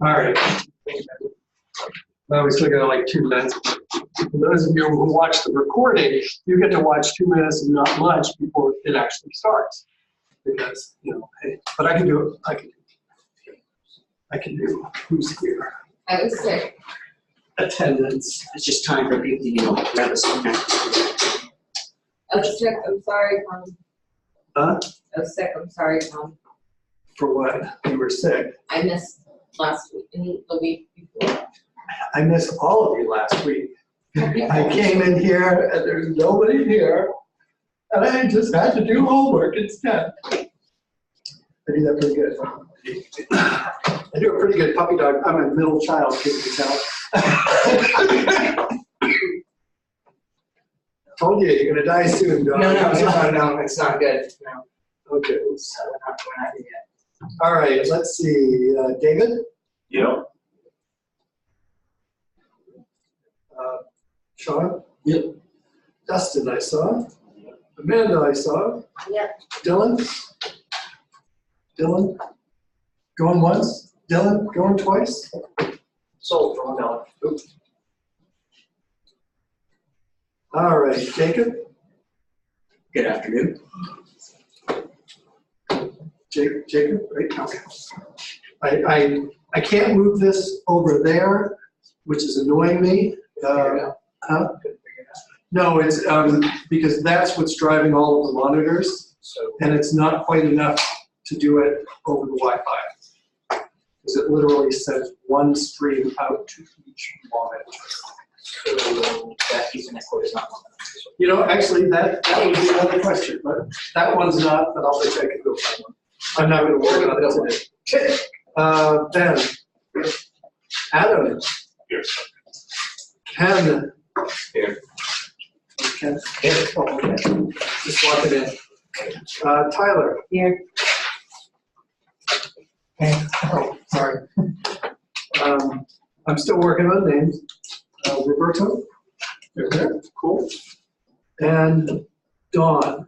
All right. Well, we still got like 2 minutes. For those of you who watch the recording, you get to watch 2 minutes and not much before it actually starts. Because, you know, hey, but I can do it. I can do who's here. I was sick. Attendance. It's just time for people to, you know, grab a snack. I was sick. I'm sorry, Tom. Huh? I was sick. I'm sorry, Tom. For what? You were sick. I missed last week and the week before. I missed all of you last week. I came in here and there's nobody here, and I just had to do homework instead. I do that pretty good. I do a pretty good puppy dog. I'm a middle child, can you tell? Told you, you're gonna die soon, dog. No, it's not good. No. Okay. So we're not here yet. All right, let's see. David? Yeah. Sean? Yep. Dustin, I saw. Amanda, I saw. Yep. Dylan? Dylan? Going once? Dylan, going twice? Sold for $1. Oops. All right, Jacob? Good afternoon. Jacob, right? Okay. I can't move this over there, which is annoying me. Huh? No, it's because that's what's driving all of the monitors, and it's not quite enough to do it over the Wi-Fi, because it literally sends one stream out to each monitor. So that Ethernet cord is not on. You know, actually, that would be another question, but that one's not, but I'll bet I can go find one. I'm not going to work on it today. Ben. Adam. Here. Ken. Here. Ken. Here. Oh, okay. Just walk it in. Tyler. Here. Oh, sorry. I'm still working on names. Roberto. They're there. Cool. And Dawn.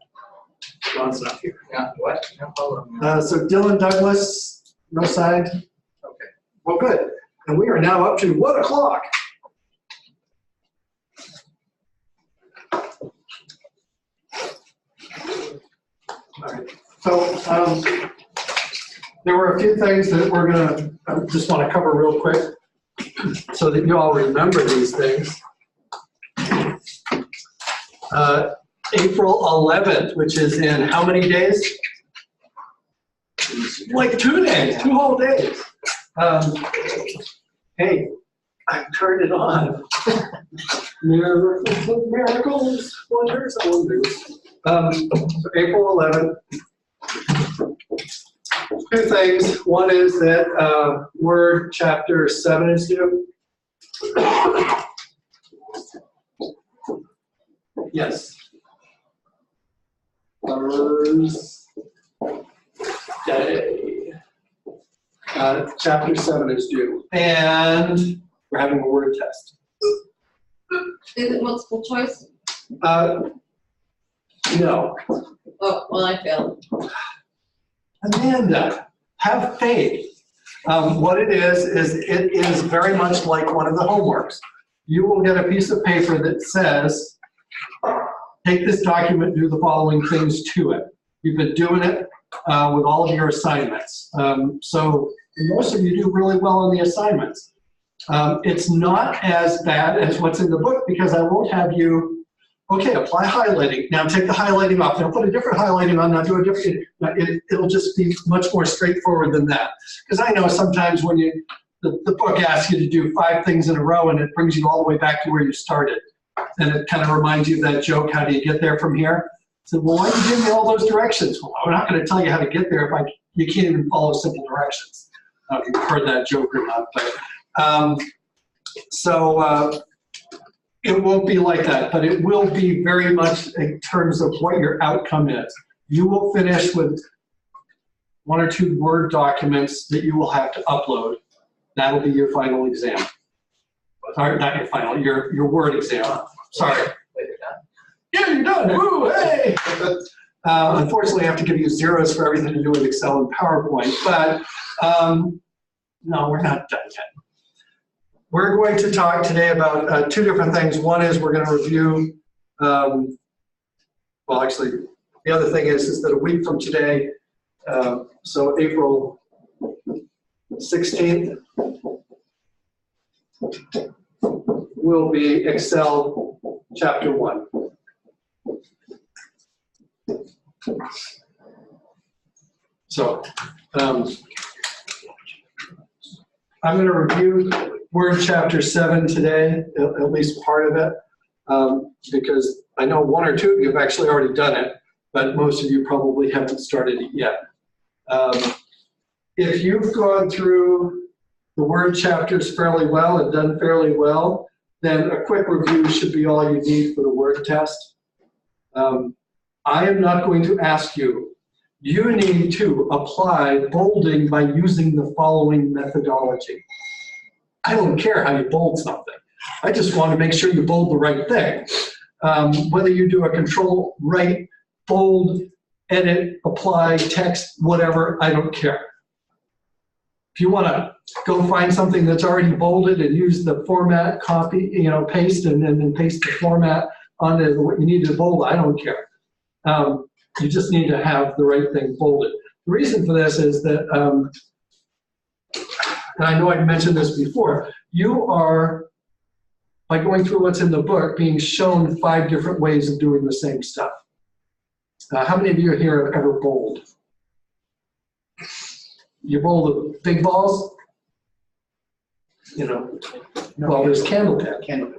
Dawn's not here. Yeah, what? No problem. So Dylan Douglas, no sign. Okay. Well, good. And we are now up to 1 o'clock. All right. So there were a few things that we're gonna just want to cover real quick, so that you all remember these things. April 11th, which is in how many days? Like 2 days, 2 whole days. Hey, I turned it on. Miracles of miracles, wonders of wonders. So April 11th. 2 things. One is that Word Chapter 7 is due. Yes. Thursday. Chapter 7 is due. And we're having a word test. Is it multiple choice? No. Oh, well, I failed. Amanda, have faith. What it is very much like one of the homeworks. You will get a piece of paper that says, take this document, do the following things to it. You've been doing it with all of your assignments. So most of you do really well on the assignments. It's not as bad as what's in the book, because I won't have you, okay, apply highlighting. Now take the highlighting off. Now put a different highlighting on. Now do a different, it'll just be much more straightforward than that. Because I know sometimes when the book asks you to do 5 things in a row, and it brings you all the way back to where you started. And it kind of reminds you of that joke, how do you get there from here? So, well, why did you give me all those directions? Well, I'm not going to tell you how to get there if you can't even follow simple directions. I don't know if you've heard that joke or not, but it won't be like that, but it will be very much in terms of what your outcome is. You will finish with 1 or 2 Word documents that you will have to upload. That'll be your final exam. Or not your final, your Word exam. Sorry. Wait, you're done? Yeah, you're done. Woo, hey! Unfortunately, I have to give you zeros for everything to do with Excel and PowerPoint, but no, we're not done yet. We're going to talk today about two different things. One is we're going to review, well, actually, the other thing is that a week from today, so April 16th, will be Excel Chapter 1. So I'm going to review Word Chapter 7 today, at least part of it, because I know one or two of you have actually already done it, but most of you probably haven't started it yet. If you've gone through the Word chapters fairly well and done fairly well, then a quick review should be all you need for the Word test. I am not going to ask you. You need to apply bolding by using the following methodology. I don't care how you bold something. I just want to make sure you bold the right thing. Whether you do a control, right, bold, edit, apply, text, whatever, I don't care. If you want to go find something that's already bolded and use the format, copy, paste, and then paste the format onto what you need to bold, I don't care. You just need to have the right thing bolded. The reason for this is that, and I know I've mentioned this before, you are, by going through what's in the book, being shown 5 different ways of doing the same stuff. How many of you here have ever bowled? You bowl the big balls? Well, there's candle pin. Candle.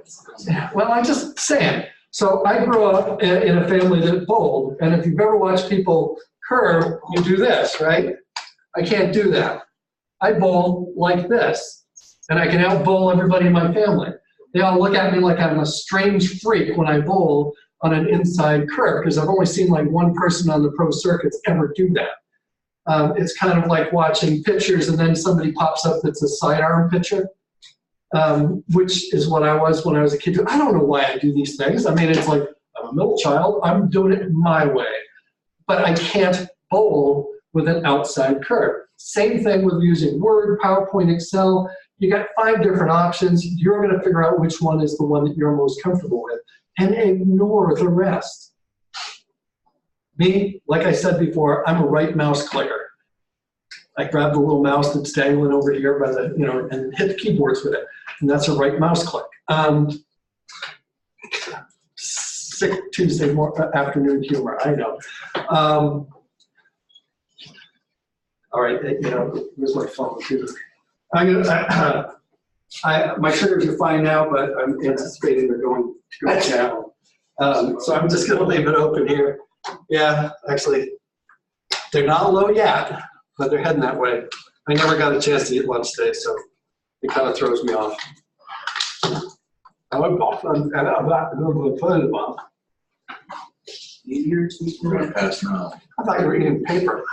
Well, I'm just saying. So I grew up in a family that bowled, and if you've ever watched people curve, you do this, right? I can't do that. I bowl like this, and I can out-bowl everybody in my family. They all look at me like I'm a strange freak when I bowl on an inside curve, because I've only seen like one person on the pro circuits ever do that. It's kind of like watching pitchers, and then somebody pops up that's a sidearm pitcher. Which is what I was when I was a kid. I don't know why I do these things. I mean, it's like, I'm a middle child, I'm doing it my way. But I can't bowl with an outside curve. Same thing with using Word, PowerPoint, Excel. You got 5 different options. You're going to figure out which one is the one that you're most comfortable with and ignore the rest. Me, like I said before, I'm a right mouse clicker. I grab the little mouse that's dangling over here by the, and hit the keyboards with it. And that's a right mouse click. Sick Tuesday afternoon humor, I know. All right, here's my phone too. My sugars are fine now, but I'm anticipating they're going to go down. So I'm just gonna leave it open here. Yeah, actually, they're not low yet, but they're heading that way. I never got a chance to eat lunch today, so it kind of throws me off. Pass now. I thought you were eating paper.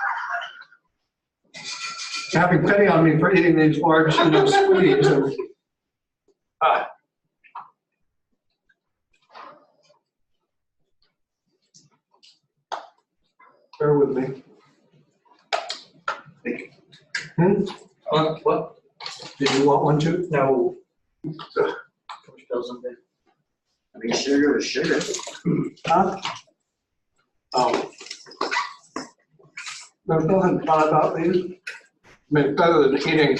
You're having pity on me for eating these large, sweeties. Bear with me. What? Did you want one too? No. I mean, sugar is sugar. Huh? Oh. There's nothing fun about these. I mean, it's better than eating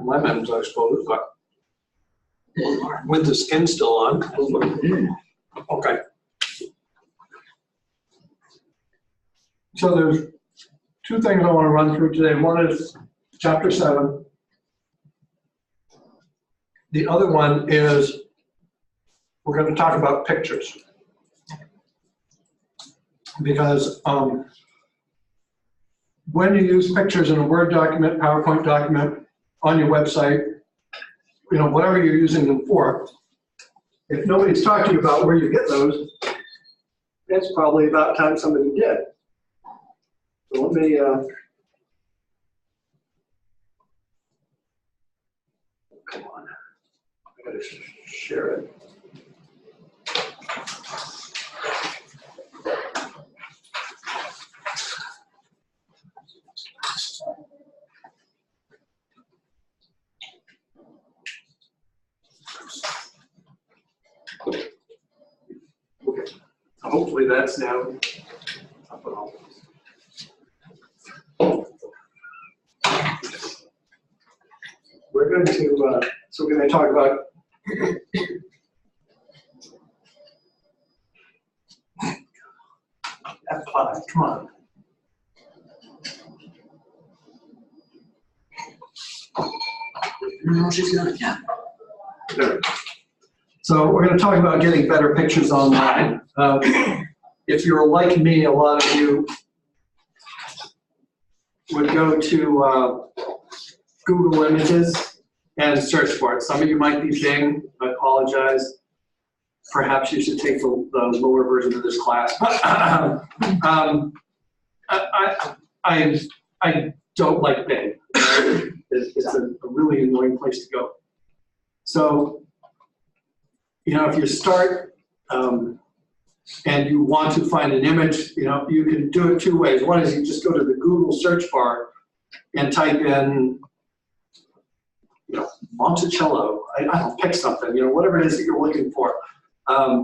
lemons, I suppose, but with the skin still on. Okay. So there's 2 things I want to run through today. One is Chapter 7. The other one is we're going to talk about pictures. Because when you use pictures in a Word document, PowerPoint document, on your website, whatever you're using them for, if nobody's talking about where you get those, it's probably about time somebody did. So let me, come on, I gotta share it. Hopefully that's now up and all. We're going to, so we're going to talk about F5, come on. No, she's got it, yeah. There. So we're going to talk about getting better pictures online. If you're like me, a lot of you would go to Google Images and search for it. Some of you might be Bing. I apologize. Perhaps you should take the lower version of this class. I don't like Bing. It's a really annoying place to go. So, you know, if you start and you want to find an image, you know, you can do it two ways. One is you just go to the Google search bar and type in, you know, Monticello. I don't know, pick something, you know, whatever it is that you're looking for.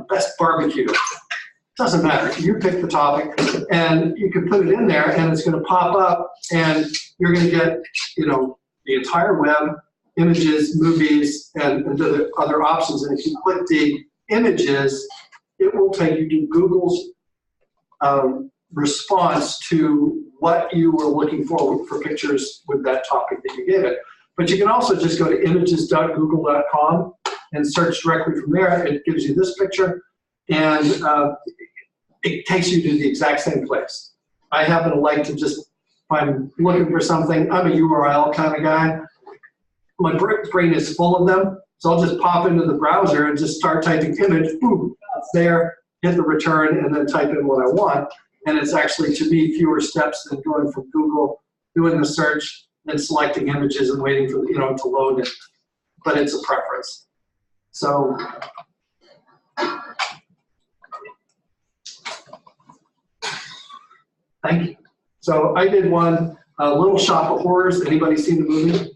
Best barbecue. Doesn't matter. You pick the topic and you can put it in there and it's going to pop up and you're going to get, you know, the entire web, images, movies, and the other options. And if you click the images, it will take you to Google's response to what you were looking for pictures with that topic that you gave it. But you can also just go to images.google.com and search directly from there. It gives you this picture, and it takes you to the exact same place. I happen to like to just, if I'm looking for something, I'm a URL kind of guy. My brain is full of them, so I'll just pop into the browser and just start typing image, boom, it's there, hit the return, and then type in what I want. And it's actually, to me, fewer steps than going from Google, doing the search, then selecting images and waiting for, you know, to load it. But it's a preference. So, thank you. So I did one, Little Shop of Horrors. Anybody seen the movie?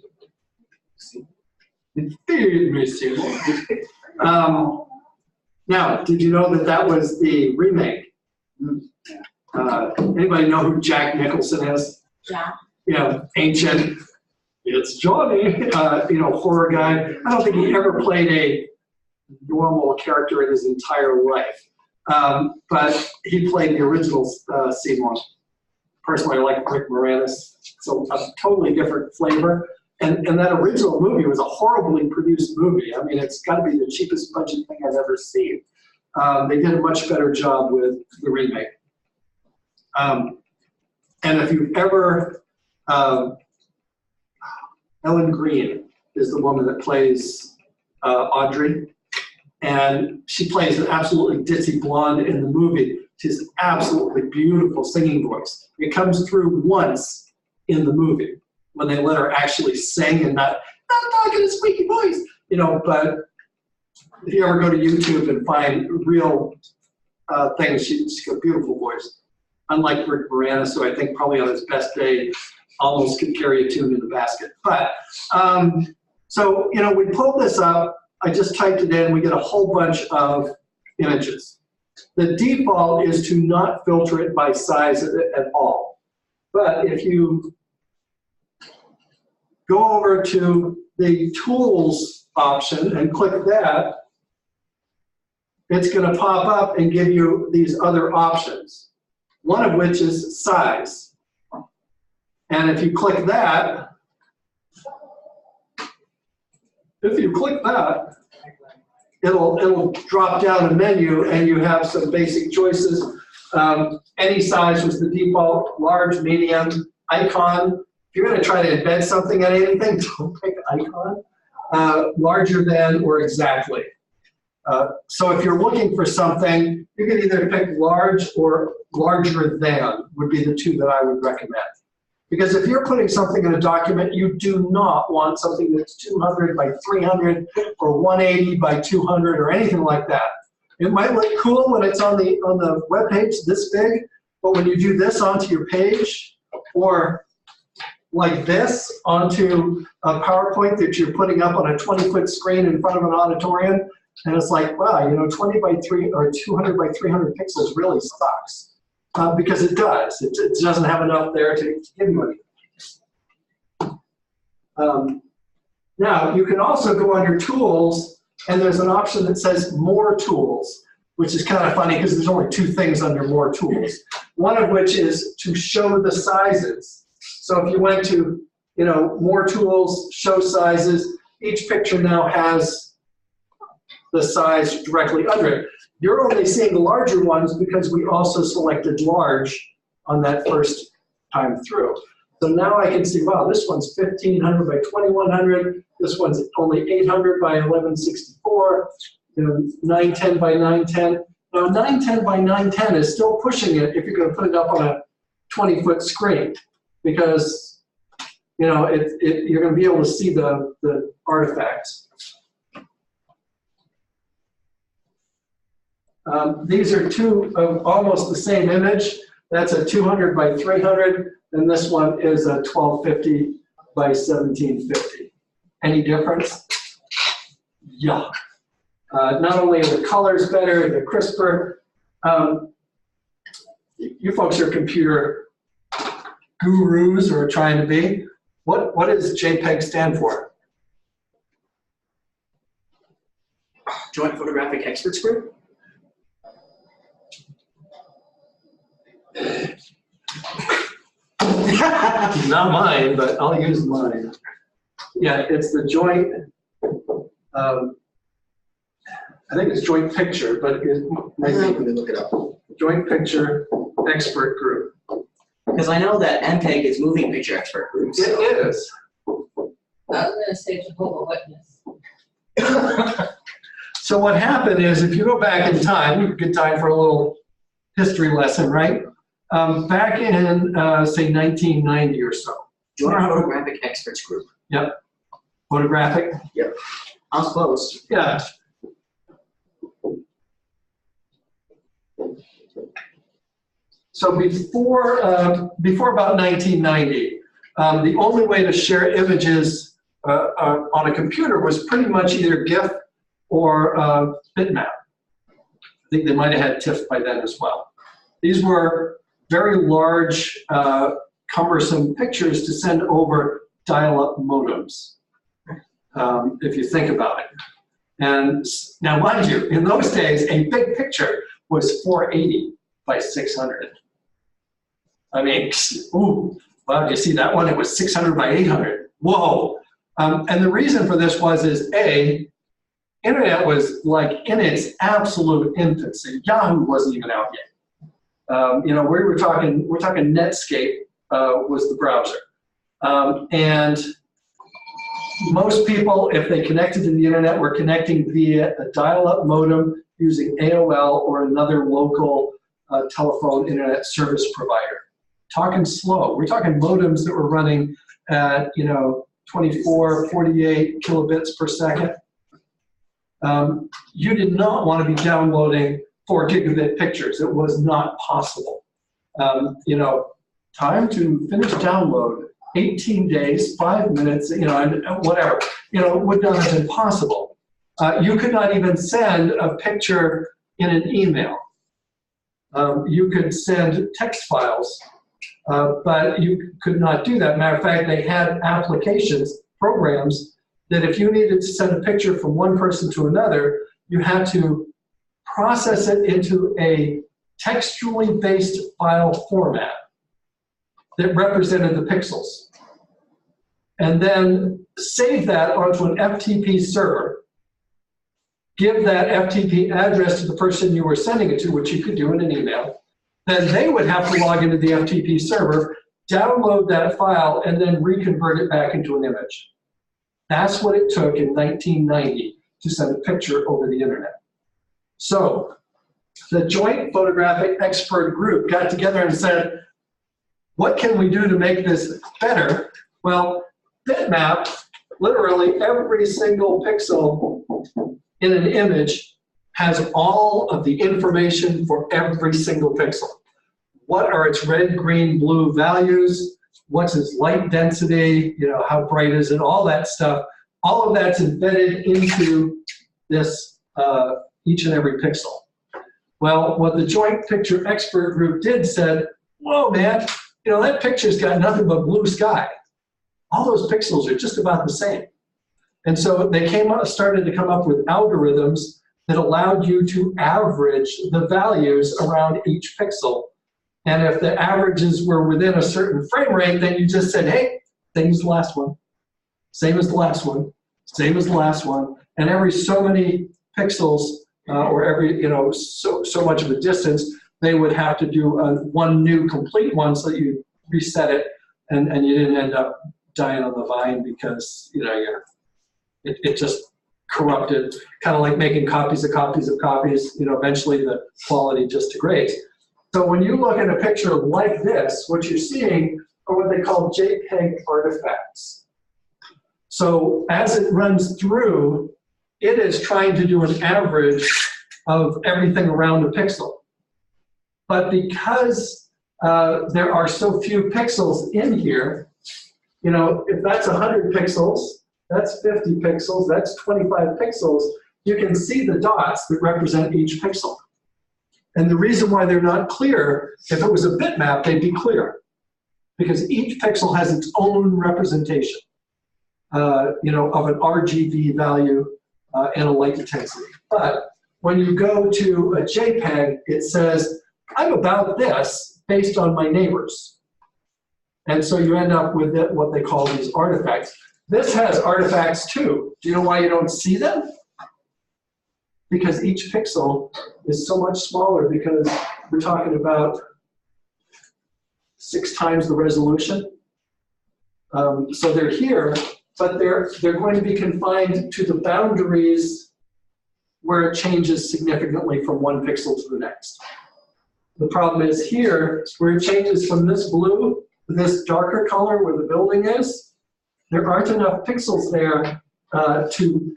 Now, did you know that that was the remake? Anybody know who Jack Nicholson is? Yeah. You know, ancient, it's Johnny, you know, horror guy. I don't think he ever played a normal character in his entire life. But he played the original Seymour. Personally, I like Rick Moranis. So a totally different flavor. And that original movie was a horribly produced movie. I mean, it's got to be the cheapest budget thing I've ever seen. They did a much better job with the remake. And if you've ever, Ellen Green is the woman that plays Audrey. And she plays an absolutely ditzy blonde in the movie. She's an absolutely beautiful singing voice. It comes through once in the movie when they let her actually sing and not talking a squeaky voice, you know. But if you ever go to YouTube and find real things, she's got a beautiful voice. Unlike Rick Moranis, who I think probably on his best day almost could carry a tune in the basket. But so, you know, we pulled this up. I just typed it in. We get a whole bunch of images. The default is to not filter it by size at all. But if you go over to the tools option and click that, it's going to pop up and give you these other options, one of which is size. And if you click that, it'll drop down a menu and you have some basic choices. Any size was the default, large, medium, icon. If you're going to try to embed something in anything, don't pick icon. Larger than or exactly. So if you're looking for something, you can either pick large or larger than would be the two that I would recommend. Because if you're putting something in a document, you do not want something that's 200 by 300 or 180 by 200 or anything like that. It might look cool when it's on the web page this big, but when you do this onto your page or like this onto a PowerPoint that you're putting up on a 20-foot screen in front of an auditorium, And it's like, wow, 20 by 3 or 200 by 300 pixels really sucks. Because it does. It doesn't have enough there to give you anything. Now, you can also go under Tools, and there's an option that says More Tools, which is kind of funny because there's only 2 things under More Tools. One of which is to show the sizes. So if you went to, More Tools, Show Sizes, each picture now has the size directly under it. You're only seeing the larger ones because we also selected large on that first time through. So now I can see, wow, this one's 1500 by 2100. This one's only 800 by 1164. 910 by 910. Now 910 by 910 is still pushing it if you're going to put it up on a 20-foot screen, because you're going to be able to see the artifacts. These are 2 of almost the same image. That's a 200 by 300, and this one is a 1250 by 1750. Any difference? Yeah. Not only are the colors better, they're crisper. You folks are computer gurus, or trying to be. What does JPEG stand for? Joint Photographic Experts Group? Not mine, but I'll use mine. Yeah, it's the joint, I think it's Joint Picture, but it might Let be me look it up. Joint Picture Expert Group. Because I know that MPEG is Moving Picture Expert Group. So. It is. I was gonna say Jehovah's Witness. So what happened is, if you go back in time, good time for a little history lesson, right? Back in, say, 1990 or so. Joint Photographic Experts Group. Yep. Photographic? Yep. I was close. Yeah. So before about 1990, the only way to share images on a computer was pretty much either GIF or bitmap. I think they might have had TIFF by then as well. These were very large, cumbersome pictures to send over dial-up modems, if you think about it. And now, mind you, in those days, a big picture was 480 by 600. I mean, ooh, wow, you see that one? It was 600 by 800. Whoa. And the reason for this is internet was like in its absolute infancy. Yahoo wasn't even out yet. we're talking Netscape was the browser. And most people, if they connected to the internet, were connecting via a dial-up modem using AOL or another local telephone internet service provider. Talking slow. We're talking modems that were running at 24, 48 kilobits per second. You did not want to be downloading 4 gigabit pictures. It was not possible. Time to finish download, 18 days, 5 minutes, and whatever. Would not have been possible. You could not even send a picture in an email. You could send text files, but you could not do that. Matter of fact, they had applications, programs, that if you needed to send a picture from one person to another, you had to process it into a textually based file format that represented the pixels. And then save that onto an FTP server, give that FTP address to the person you were sending it to, which you could do in an email. Then they would have to log into the FTP server, download that file, and then reconvert it back into an image. That's what it took in 1990 to send a picture over the internet. So the Joint Photographic Expert Group got together and said, what can we do to make this better? Well, bitmap, literally every single pixel in an image has all of the information for every single pixel. What are its red, green, blue values? What's its light density? How bright is it? All that stuff. All of that's embedded into this each and every pixel. Well, what the joint picture expert group did said, whoa, man, you know, that picture's got nothing but blue sky. All those pixels are just about the same. And so they started to come up with algorithms that allowed you to average the values around each pixel. And if the averages were within a certain frame rate, then you just said, hey, same as the last one, same as the last one, same as the last one. And every so many pixels, or every, you know, so much of a distance, they would have to do one new complete one so that you reset it, and you didn't end up dying on the vine because, you know, it just corrupted, kind of like making copies of copies of copies. You know, eventually the quality just degrades. So when you look at a picture like this, what you're seeing are what they call JPEG artifacts. So as it runs through, it is trying to do an average of everything around a pixel. But because there are so few pixels in here, you know, if that's 100 pixels, that's 50 pixels, that's 25 pixels, you can see the dots that represent each pixel. And the reason why they're not clear, if it was a bitmap, they'd be clear, because each pixel has its own representation, you know, of an RGB value and a light intensity. But when you go to a JPEG, it says, I'm about this based on my neighbors. And so you end up with what they call these artifacts. This has artifacts too. Do you know why you don't see them? Because each pixel is so much smaller, because we're talking about 6 times the resolution. So they're here, but they're going to be confined to the boundaries where it changes significantly from one pixel to the next. The problem is here, where it changes from this blue to this darker color where the building is, there aren't enough pixels there to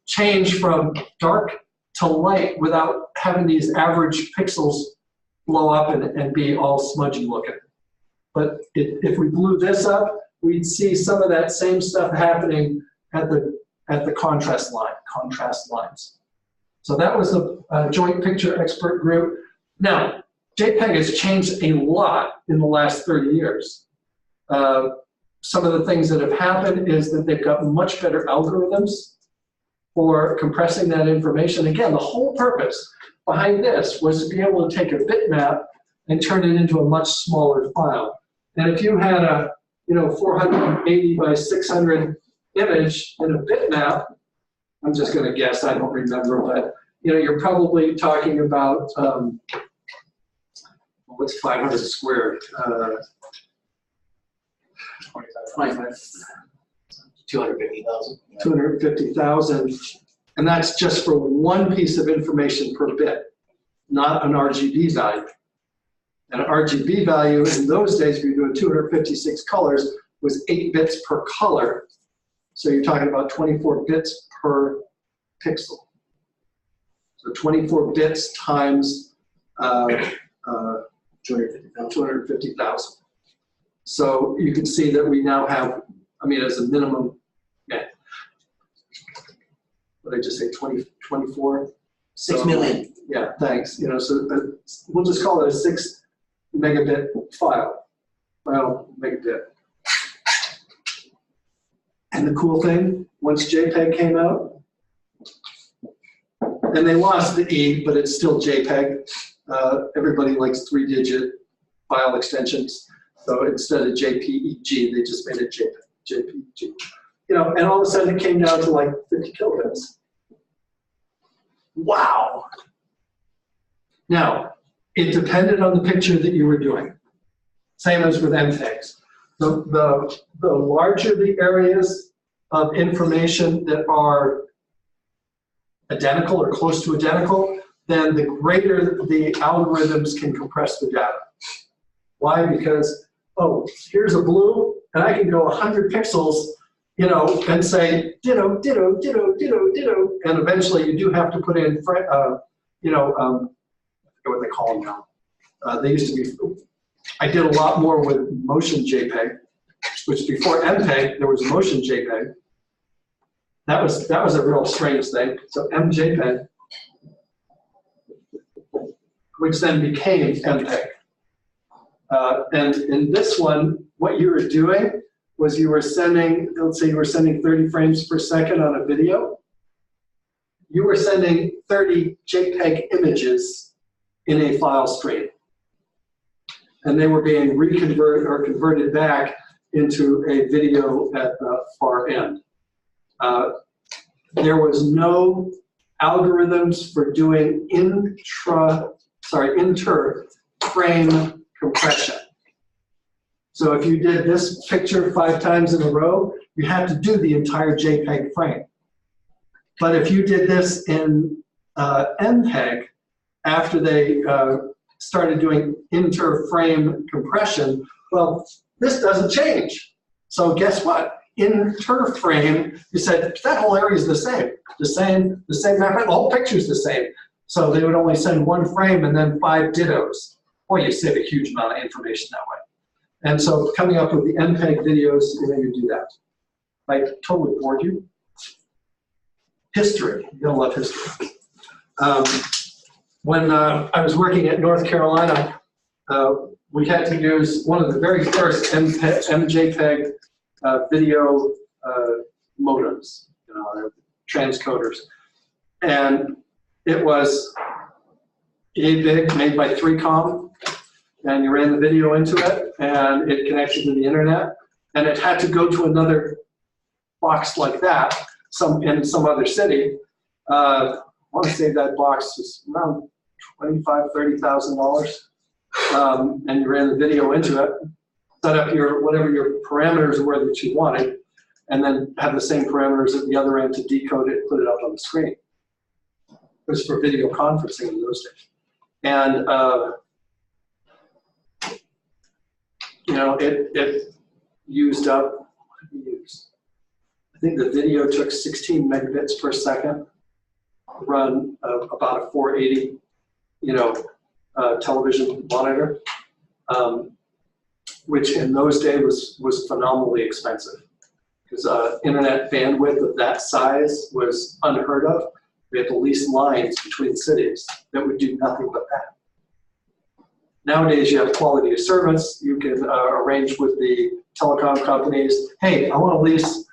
change from dark to light without having these average pixels blow up and be all smudgy looking. But if we blew this up, we'd see some of that same stuff happening at the contrast lines. So that was the joint picture expert group. Now, JPEG has changed a lot in the last 30 years. Some of the things that have happened is that they've got much better algorithms for compressing that information. Again, the whole purpose behind this was to be able to take a bitmap and turn it into a much smaller file. And if you had a 480 by 600 image in a bitmap, I'm just going to guess, I don't remember, but you're probably talking about what's 500 squared? 25. 250,000. 250,000, and that's just for one piece of information per bit, not an RGB value. And an RGB value in those days, if you're doing 256 colors, was 8 bits per color. So you're talking about 24 bits per pixel. So 24 bits times 250,000. So you can see that we now have, as a minimum, what did I just say, 24? 6 million. Yeah, thanks. So we'll just call it a 6 megabit file. Well, megabit. And the cool thing, once JPEG came out, and they lost the E, but it's still JPEG. Everybody likes 3-digit file extensions. So instead of JPEG, they just made it JPEG. And all of a sudden it came down to like 50 kilobits. Wow. Now, it depended on the picture that you were doing. Same as with MPEGs. The larger the areas of information that are identical or close to identical, then the greater the algorithms can compress the data. Why? Because, oh, here's a blue, and I can go 100 pixels, and say ditto, ditto, ditto, ditto, ditto, and eventually you do have to put in, I forget what they call them now. They used to be, I did a lot more with motion JPEG, which before MPEG, there was motion JPEG. That was a real strange thing. So MJPEG, which then became MPEG. And in this one, what you were doing was you were sending, let's say you were sending 30 frames per second on a video. You were sending 30 JPEG images in a file stream. And they were being reconverted or converted back into a video at the far end. There was no algorithms for doing inter-frame compression. So if you did this picture 5 times in a row, you had to do the entire JPEG frame. But if you did this in MPEG, after they started doing inter-frame compression, well, this doesn't change. So guess what? Inter-frame, you said that whole area is the same map, the whole picture's the same. So they would only send 1 frame and then 5 dittos. Boy, you save a huge amount of information that way. And so coming up with the MPEG videos, you're going to do that. I totally bored you. History, you're gonna love history. When I was working at North Carolina, we had to use one of the very first MJPEG video modems, transcoders. And it was a big, made by 3Com, and you ran the video into it, and it connected to the internet, and it had to go to another box like that, in some other city. I want to say that box was around $25,000, $30,000, and you ran the video into it, set up whatever your parameters were that you wanted, and then have the same parameters at the other end to decode it, put it up on the screen. It was for video conferencing in those days. And it used up, what did we use? I think the video took 16 megabits per second, run about a 480, television monitor, which in those days was phenomenally expensive, because internet bandwidth of that size was unheard of. We had to lease lines between cities that would do nothing but that. Nowadays, you have quality of service. You can arrange with the telecom companies. Hey, I want to lease.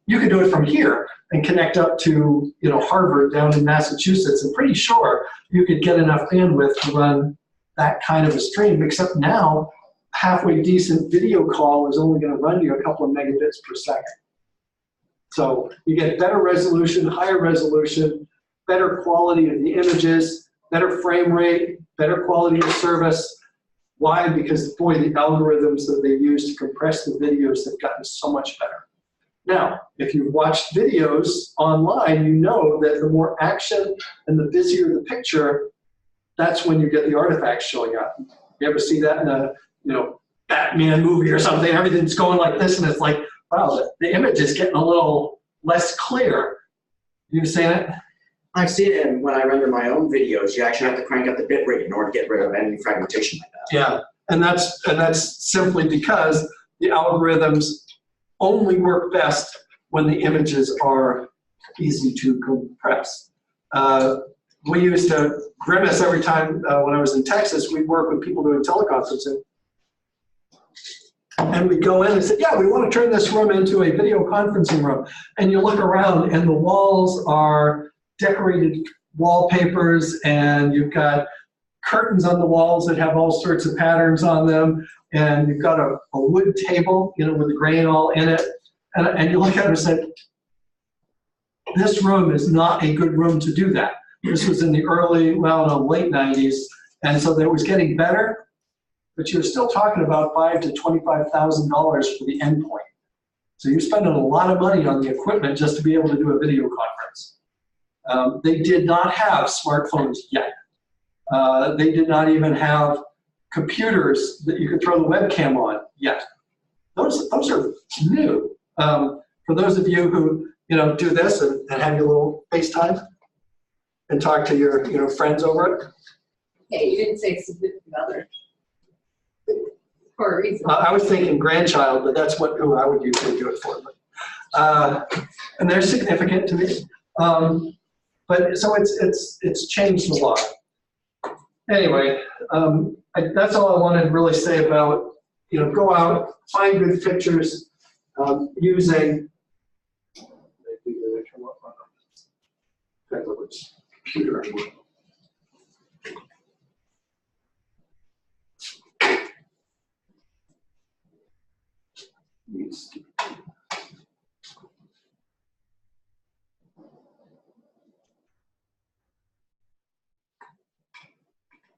You can do it from here and connect up to Harvard down in Massachusetts. I'm pretty sure you could get enough bandwidth to run that kind of a stream. Except now, halfway decent video call is only going to run you a couple of megabits per second. So you get better resolution, higher resolution, better quality of the images, better frame rate, better quality of service. Why? Because, boy, the algorithms that they use to compress the videos have gotten so much better. Now, if you've watched videos online, you know that the more action and the busier the picture, that's when you get the artifacts showing up. You ever see that in a Batman movie or something? Everything's going like this, and it's like, wow, the image is getting a little less clear. You've seen it? I've seen it, and when I render my own videos, you actually have to crank up the bit rate in order to get rid of any fragmentation like that. Yeah, and that's simply because the algorithms only work best when the images are easy to compress. We used to grimace every time when I was in Texas. We'd work with people doing teleconferencing. And we'd go in and say, yeah, we want to turn this room into a video conferencing room. And you look around and the walls are decorated wallpapers, and you've got curtains on the walls that have all sorts of patterns on them, and you've got a wood table, with the grain all in it, and you look at it and say, this room is not a good room to do that. This was in the late 90s, and so it was getting better, but you're still talking about $5,000 to $25,000 for the endpoint. So you're spending a lot of money on the equipment just to be able to do a video conference. They did not have smartphones yet. They did not even have computers that you could throw the webcam on yet. Those are new. For those of you who do this and have your little FaceTime and talk to your friends over it. Hey, you didn't say significant other. For a reason. I was thinking grandchild, but that's who I would usually do it for. And they're significant to me. But so it's changed a lot. Anyway, that's all I wanted to really say about, go out, find good pictures using. Computer.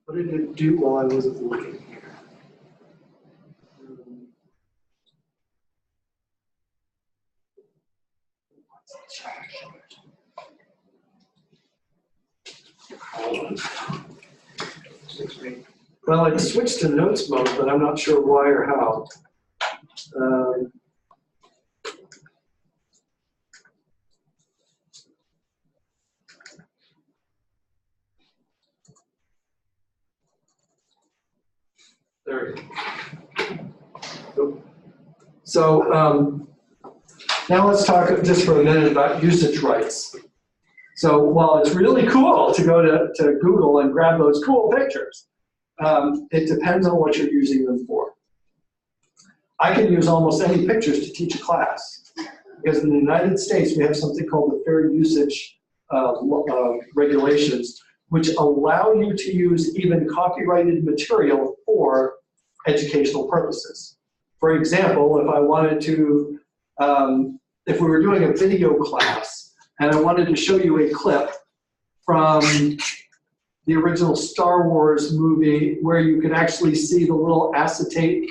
What did it do while I was looking here? Well, it switched to notes mode, but I'm not sure why or how. There we go. So now let's talk just for a minute about usage rights. So while it's really cool to go to Google and grab those cool pictures, it depends on what you're using them for. I can use almost any pictures to teach a class, because in the United States we have something called the Fair Usage regulations, which allow you to use even copyrighted material for educational purposes. For example, if I wanted to, if we were doing a video class and I wanted to show you a clip from the original Star Wars movie where you could actually see the little acetate,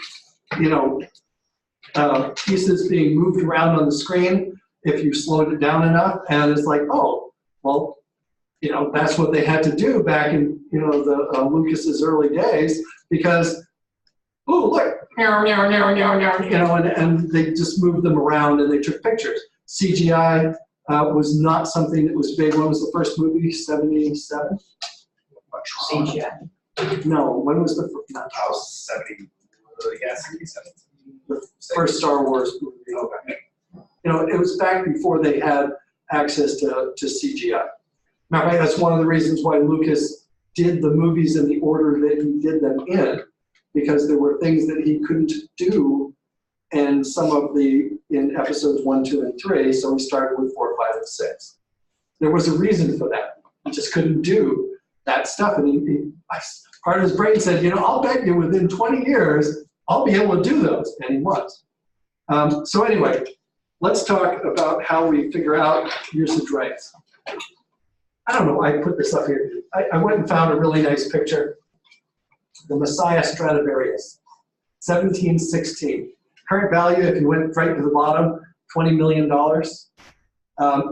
pieces being moved around on the screen if you slowed it down enough, and it's like, oh, well, that's what they had to do back in, the Lucas's early days, because, oh, look, and they just moved them around and they took pictures. CGI was not something that was big. When was the first movie? 77? CGI. No, when was the first? Oh, 70, yeah, 77. The first Star Wars movie. Okay. It was back before they had access to CGI. Matter of fact, that's one of the reasons why Lucas did the movies in the order that he did them in, because there were things that he couldn't do in in episodes 1, 2, and 3, so he started with 4, 5, and 6. There was a reason for that. He just couldn't do that stuff, and part of his brain said, I'll bet you within 20 years, I'll be able to do those, and he was. So anyway, let's talk about how we figure out usage rights. I don't know, I put this up here. I went and found a really nice picture. The Messiah Stradivarius, 1716. Current value, if you went right to the bottom, $20 million.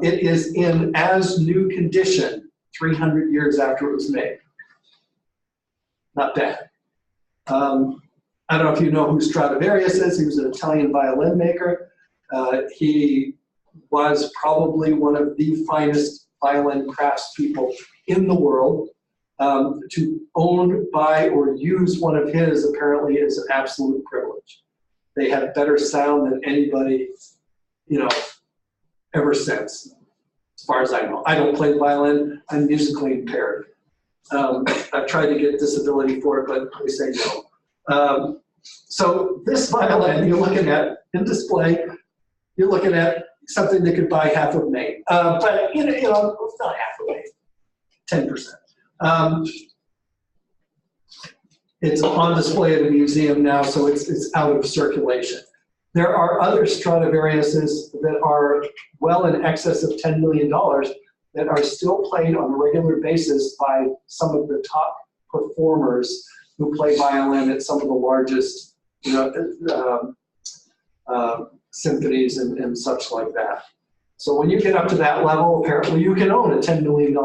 It is in as new condition 300 years after it was made. Not bad. I don't know if you know who Stradivarius is. He was an Italian violin maker. He was probably one of the finest violin craftspeople in the world. To own, buy, or use one of his apparently is an absolute privilege. They have better sound than anybody, ever since, as far as I know. I don't play violin. I'm musically impaired. I've tried to get disability for it, but they say no. So this violin you're looking at in display, you're looking at something that could buy half of Maine. But it's not half of Maine, 10%. It's on display at a museum now, so it's out of circulation. There are other Stradivariuses that are well in excess of $10 million that are still played on a regular basis by some of the top performers who play violin at some of the largest, symphonies and such like that. So when you get up to that level, apparently you can own a $10 million.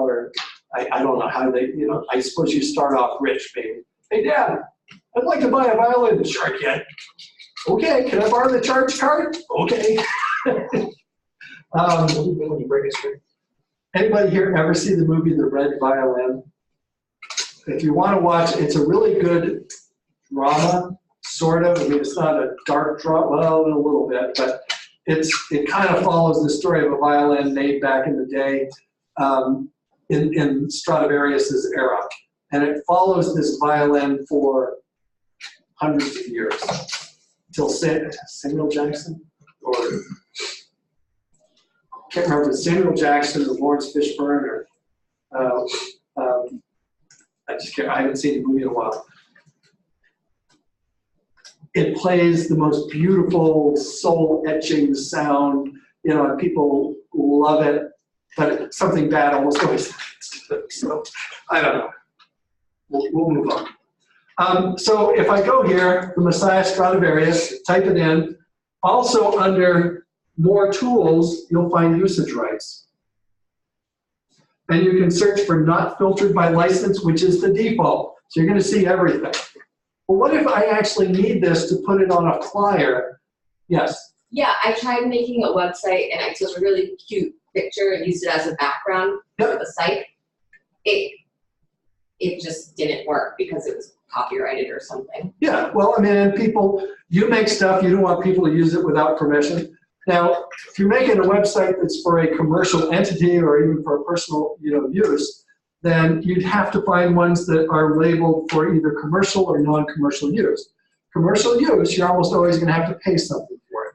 I don't know how they, I suppose you start off rich, maybe. Hey, Dad, I'd like to buy a violin. Sure, I can. Okay, can I borrow the charge card? Okay. When you break a string. Anybody here ever see the movie The Red Violin? If you want to watch, it's a really good drama, sort of. I mean, it's not a dark drama, well, a little bit, but it kind of follows the story of a violin made back in the day in Stradivarius's era. And it follows this violin for hundreds of years till Samuel Jackson, or can't remember, Samuel Jackson or Lawrence Fishburne, or I just can't, I haven't seen the movie in a while. It plays the most beautiful soul-etching sound, you know, and people love it, but something bad almost always happens to it. So I don't know. We'll move on. So if I go here, the Messiah Stradivarius, type it in. Also under more tools, you'll find usage rights. And you can search for not filtered by license, which is the default. So you're going to see everything. But what if I actually need this to put it on a flyer? Yes? Yeah, I tried making a website and I took a really cute picture and used it as a background for the site. It just didn't work because it was copyrighted or something. Yeah, well, I mean, and people, you make stuff, you don't want people to use it without permission. Now, if you're making a website that's for a commercial entity or even for a personal, you know, use, then you'd have to find ones that are labeled for either commercial or non-commercial use. Commercial use, you're almost always going to have to pay something for it.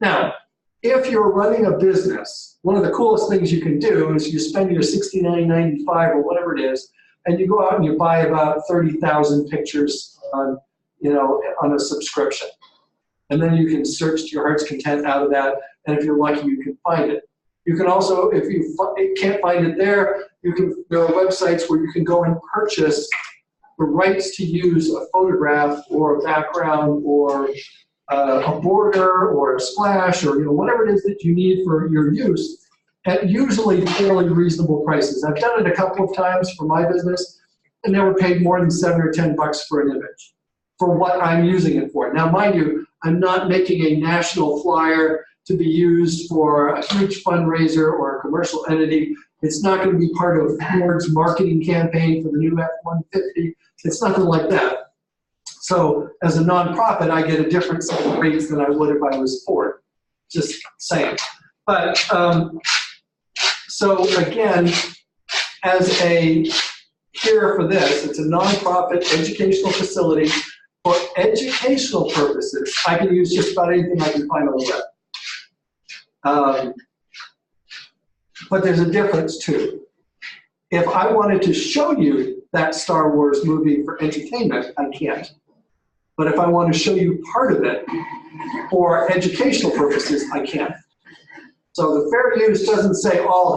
Now, if you're running a business, one of the coolest things you can do is you spend your $69.95 or whatever it is, and you go out and you buy about 30,000 pictures on, you know, on a subscription. And then you can search to your heart's content out of that, and if you're lucky, you can find it. You can also, if you can't find it there, there are websites where you can go and purchase the rights to use a photograph or a background or a border or a splash or, you know, whatever it is that you need for your use at usually fairly reasonable prices. I've done it a couple of times for my business and never paid more than $7 or $10 for an image for what I'm using it for. Now, mind you, I'm not making a national flyer to be used for a huge fundraiser or a commercial entity. It's not going to be part of Ford's marketing campaign for the new F-150. It's nothing like that. So as a nonprofit, I get a different set of rates than I would if I was Ford. Just saying. But so again, as a here for this, it's a nonprofit educational facility for educational purposes. I can use just about anything I can find on the web. But there's a difference too. If I wanted to show you that Star Wars movie for entertainment, I can't. But if I want to show you part of it for educational purposes, I can. So the fair use doesn't say all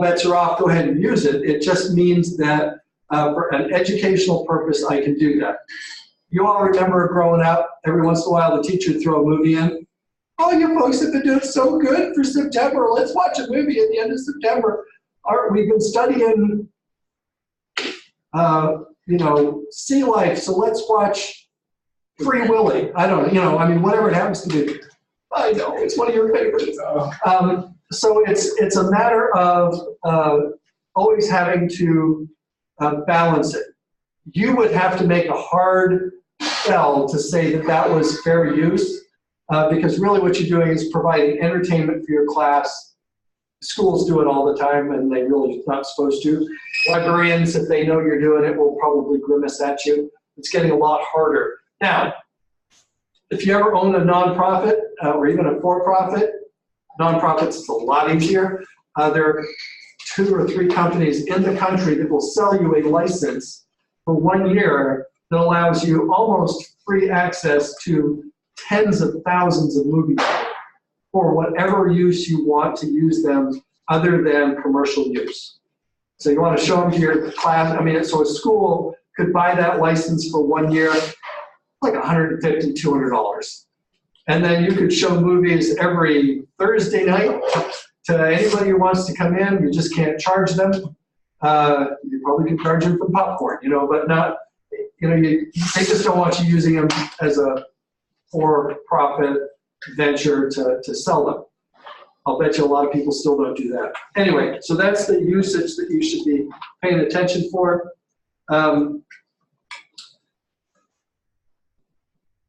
bets are off, go ahead and use it. It just means that for an educational purpose, I can do that. You all remember growing up, every once in a while the teacher would throw a movie in. Oh, you folks have been doing so good for September. Let's watch a movie at the end of September. We've been studying, sea life, so let's watch Free Willy. I don't know, I mean, whatever it happens to be. I know, it's one of your favorites. So it's a matter of always having to balance it. You would have to make a hard sell to say that that was fair use. Because really what you're doing is providing entertainment for your class. Schools do it all the time and they really not supposed to. Librarians, if they know you're doing it, will probably grimace at you. It's getting a lot harder. Now, if you ever own a nonprofit or even a for-profit, nonprofits is a lot easier. There are 2 or 3 companies in the country that will sell you a license for 1 year that allows you almost free access to tens of thousands of movies for whatever use you want to use them other than commercial use. So you want to show them to your class. I mean, so a school could buy that license for 1 year, like $150, $200. And then you could show movies every Thursday night to anybody who wants to come in. You just can't charge them. You probably could charge them for popcorn, but not, they just don't want you using them as a for-profit venture to sell them. I'll bet you a lot of people still don't do that. Anyway, so that's the usage that you should be paying attention for.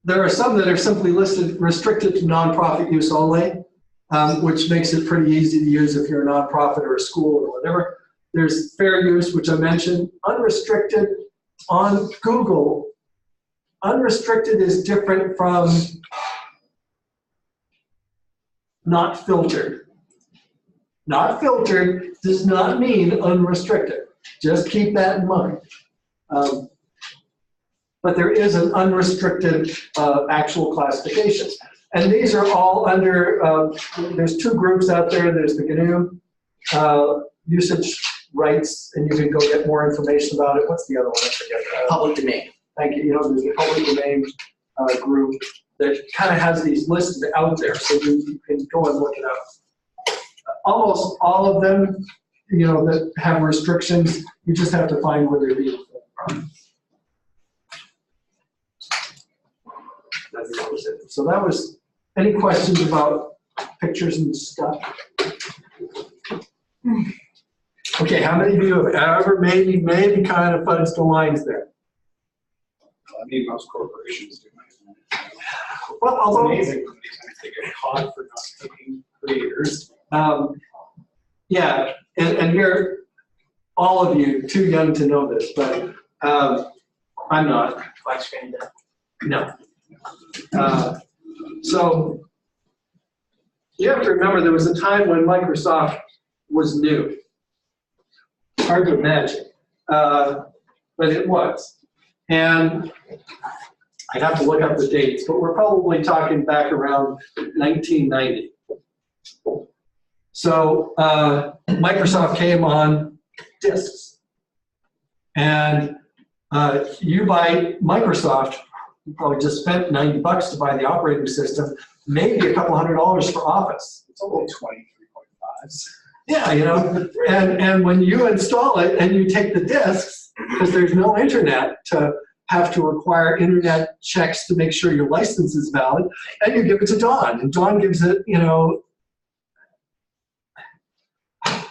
there are some that are simply listed, restricted to nonprofit use only, which makes it pretty easy to use if you're a nonprofit or a school or whatever. There's fair use, which I mentioned. Unrestricted on Google. Unrestricted is different from not filtered. Not filtered does not mean unrestricted. Just keep that in mind. But there is an unrestricted actual classification. And these are all under, there's two groups out there. There's the GNU usage rights, and you can go get more information about it. What's the other one? I forget. Public domain. Thank you. You know, there's the public domain group that kind of has these listed out there, so you can go and look it up. Almost all of them, you know, that have restrictions, you just have to find where they're being from. That was it. So that was, any questions about pictures and stuff? Okay, how many of you have ever maybe kind of fudged the lines there? I mean, most corporations do. Well, It's although, amazing how many times they get caught for not paying creators. yeah, and you're, all of you, too young to know this, but I'm not. Black screen death. No. So you have to remember there was a time when Microsoft was new. Hard to imagine, but it was. And I'd have to look up the dates, but we're probably talking back around 1990. So Microsoft came on disks. And you buy Microsoft, you probably just spent $90 to buy the operating system, maybe a couple $100 for Office. It's only 23.5. Yeah, you know, and when you install it and you take the disks, because there's no internet to have to require internet checks to make sure your license is valid, and you give it to Don, and Don gives it, you know.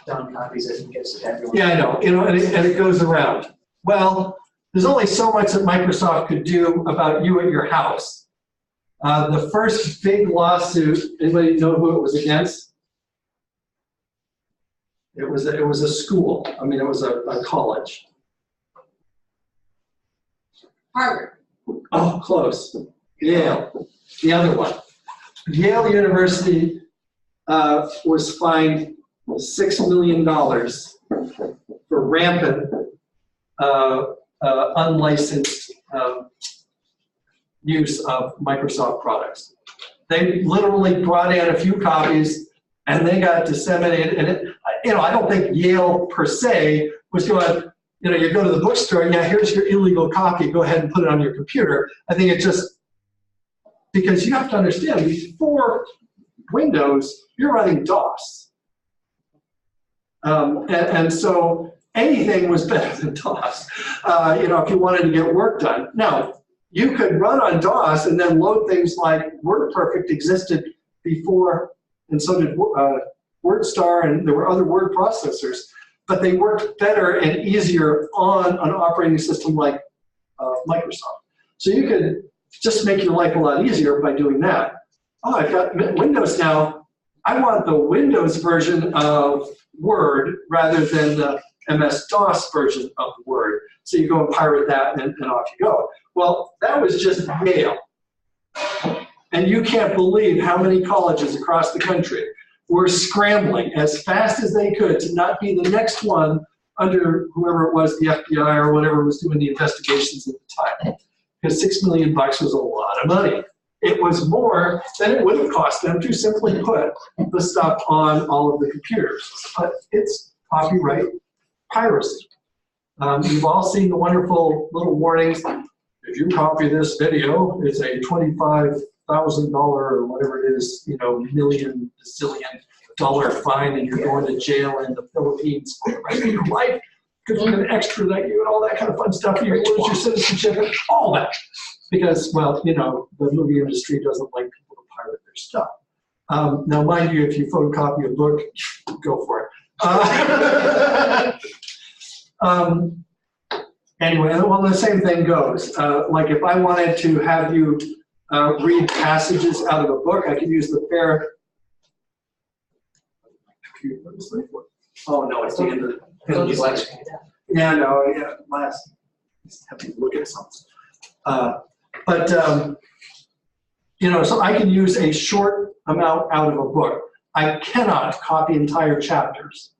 Don copies it and gives it to everyone. Yeah, I know, you know, and it goes around. Well, there's only so much that Microsoft could do about you at your house. The first big lawsuit, anybody know who it was against? It was a school. I mean, it was a college. Harvard. Oh, close. Yale, the other one. Yale University was fined $6 million for rampant unlicensed use of Microsoft products. They literally brought in a few copies and they got disseminated. And it, you know, I don't think Yale per se was going, you know, you go to the bookstore and yeah, here's your illegal copy, go ahead and put it on your computer. I think it just, because you have to understand, before Windows, you're running DOS. And so anything was better than DOS, you know, if you wanted to get work done. Now, you could run on DOS and then load things like WordPerfect existed before, and so did WordStar, and there were other word processors, but they worked better and easier on an operating system like Microsoft. So you could just make your life a lot easier by doing that. Oh, I've got Windows now. I want the Windows version of Word rather than the MS-DOS version of Word. So you go and pirate that and off you go. Well, that was just Yale. And you can't believe how many colleges across the country were scrambling as fast as they could to not be the next one under whoever it was, the FBI or whatever was doing the investigations at the time. Because $6 million was a lot of money. It was more than it would have cost them to simply put the stuff on all of the computers. But it's copyright piracy. You've all seen the wonderful little warnings. If you copy this video, it's a $25,000 or whatever it is, you know, million, bazillion dollar fine, and you're going to jail in the Philippines for the rest of your life because we're going to extradite you and all that kind of fun stuff. You lose your citizenship and all that. Because, well, you know, the movie industry doesn't like people to pirate their stuff. Now, mind you, if you photocopy a book, go for it. Anyway, well, the same thing goes. Like if I wanted to have you read passages out of a book. I can use the fair. Oh, no, it's the end of the. Yeah, no, yeah, last. Just have to look at something. So I can use a short amount out of a book. I cannot copy entire chapters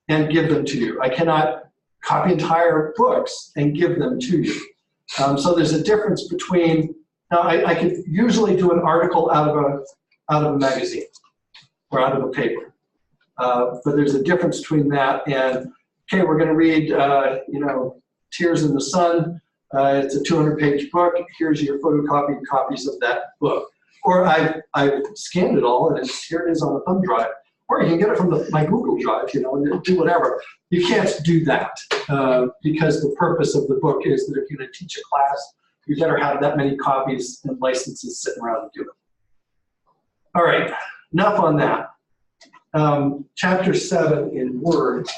and give them to you. I cannot copy entire books and give them to you. So there's a difference between, now I could usually do an article out of a magazine or out of a paper. But there's a difference between that and, okay, we're gonna read, Tears in the Sun. It's a 200-page book. Here's your photocopied copies of that book. Or I've scanned it all and here it is on a thumb drive. Or you can get it from my Google Drive, and do whatever. You can't do that because the purpose of the book is that if you're going to teach a class, you better have that many copies and licenses sitting around to do it. All right, enough on that. Chapter 7 in Word.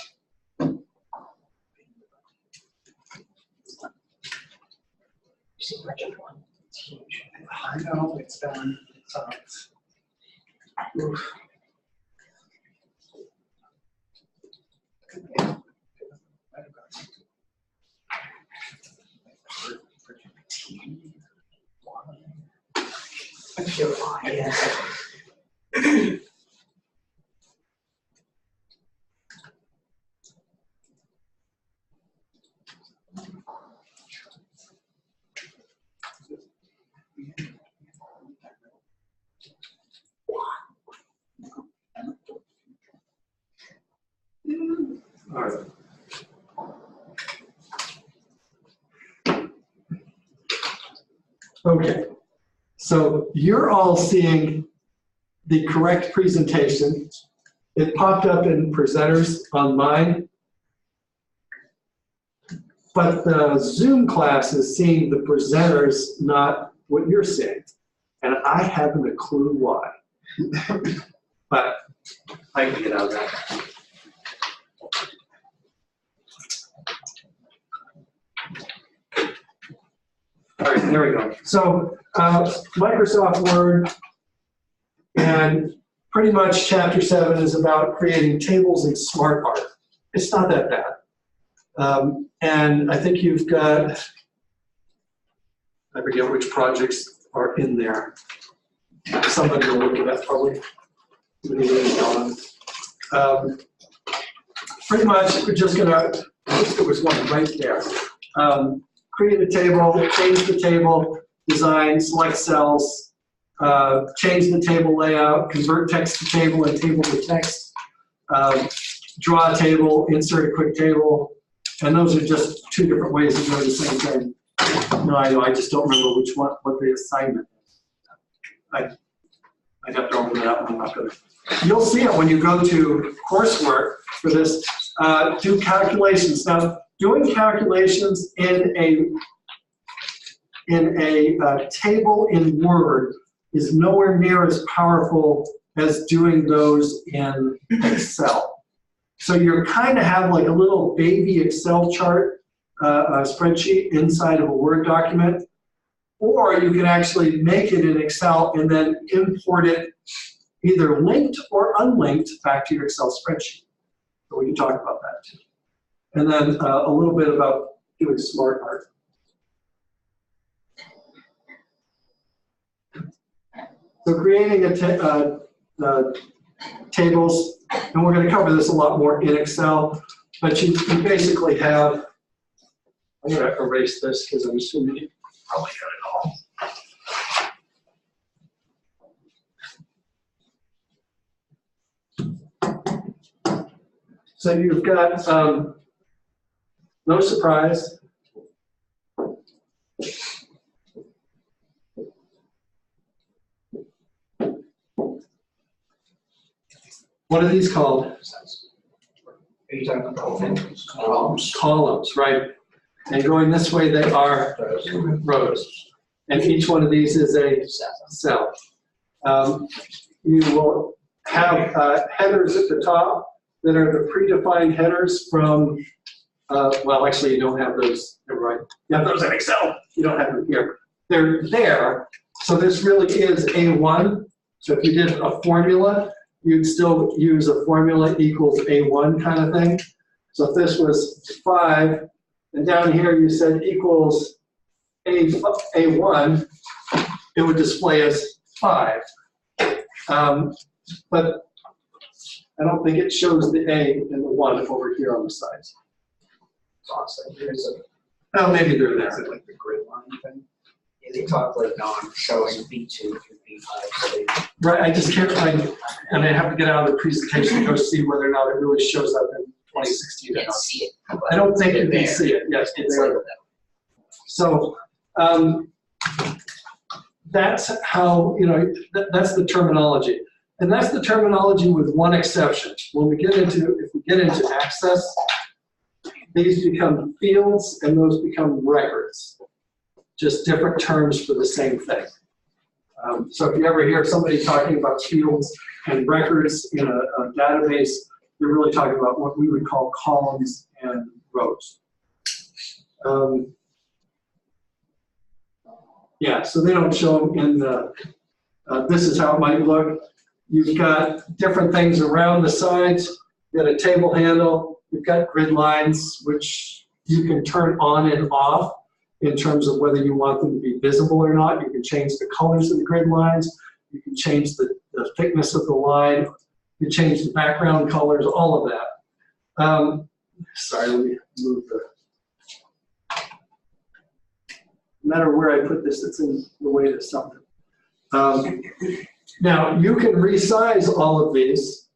I know, it's done. Oof. All right. Okay, so you're all seeing the correct presentation. It popped up in presenters on mine, but the Zoom class is seeing the presenters, not what you're seeing. And I haven't a clue why. But I can get out of that. All right, there we go. So Microsoft Word, and pretty much Chapter 7 is about creating tables in smart art. It's not that bad. And I think you've got, I forget which projects are in there. Somebody will look at that probably. Pretty much, we're just gonna, there was one right there. Create a table, change the table, design, select cells, change the table layout, convert text to table and table to text, draw a table, insert a quick table, and those are just two different ways of doing the same thing. No, I just don't remember which one, what the assignment is. I'd have to open it up, I'm not gonna. You'll see it when you go to coursework for this. Do calculations. Now, doing calculations in a table in Word is nowhere near as powerful as doing those in Excel. So you kind of have like a little baby Excel chart, a spreadsheet inside of a Word document, or you can actually make it in Excel and then import it either linked or unlinked back to your Excel spreadsheet. So we can talk about that too. And then a little bit about doing smart art. So creating tables, and we're going to cover this a lot more in Excel, but you basically have, I'm going to erase this because I'm assuming you probably got it all. So you've got, no surprise, what are these called? Are you talking about the whole thing? Columns. Columns, right. And going this way, they are rows. And each one of these is a cell. You will have headers at the top that are the predefined headers from, well, actually, you don't have those, right? You have those in Excel. You don't have them here. They're there So this really is A1. So if you did a formula, you'd still use a formula equals A1 kind of thing. So if this was 5, and down here you said equals A1, it would display as 5. But I don't think it shows the A and the 1 over here on the sides. There's a, Oh, maybe they're is there. it like the grid line thing? Yeah, they talk like on showing B2 through B5, so they. Right, I just can't find, and I have to get out of the presentation to go see whether or not it really shows up in 2016 or Can't not. see it. I don't think you They're can there. see it, yes, It's they're like there. that. So that's how, that's the terminology. And that's the terminology with one exception. When we get into, if we get into access, these become fields and those become records. Just different terms for the same thing. So if you ever hear somebody talking about fields and records in a database, you're really talking about what we would call columns and rows. Yeah, so they don't show them in the, this is how it might look. You've got different things around the sides. You've got a table handle. You've got grid lines, which you can turn on and off in terms of whether you want them to be visible or not. You can change the colors of the grid lines. You can change the thickness of the line. You can change the background colors, all of that. Sorry, let me move the, no matter where I put this, it's in the way to something. Now, you can resize all of these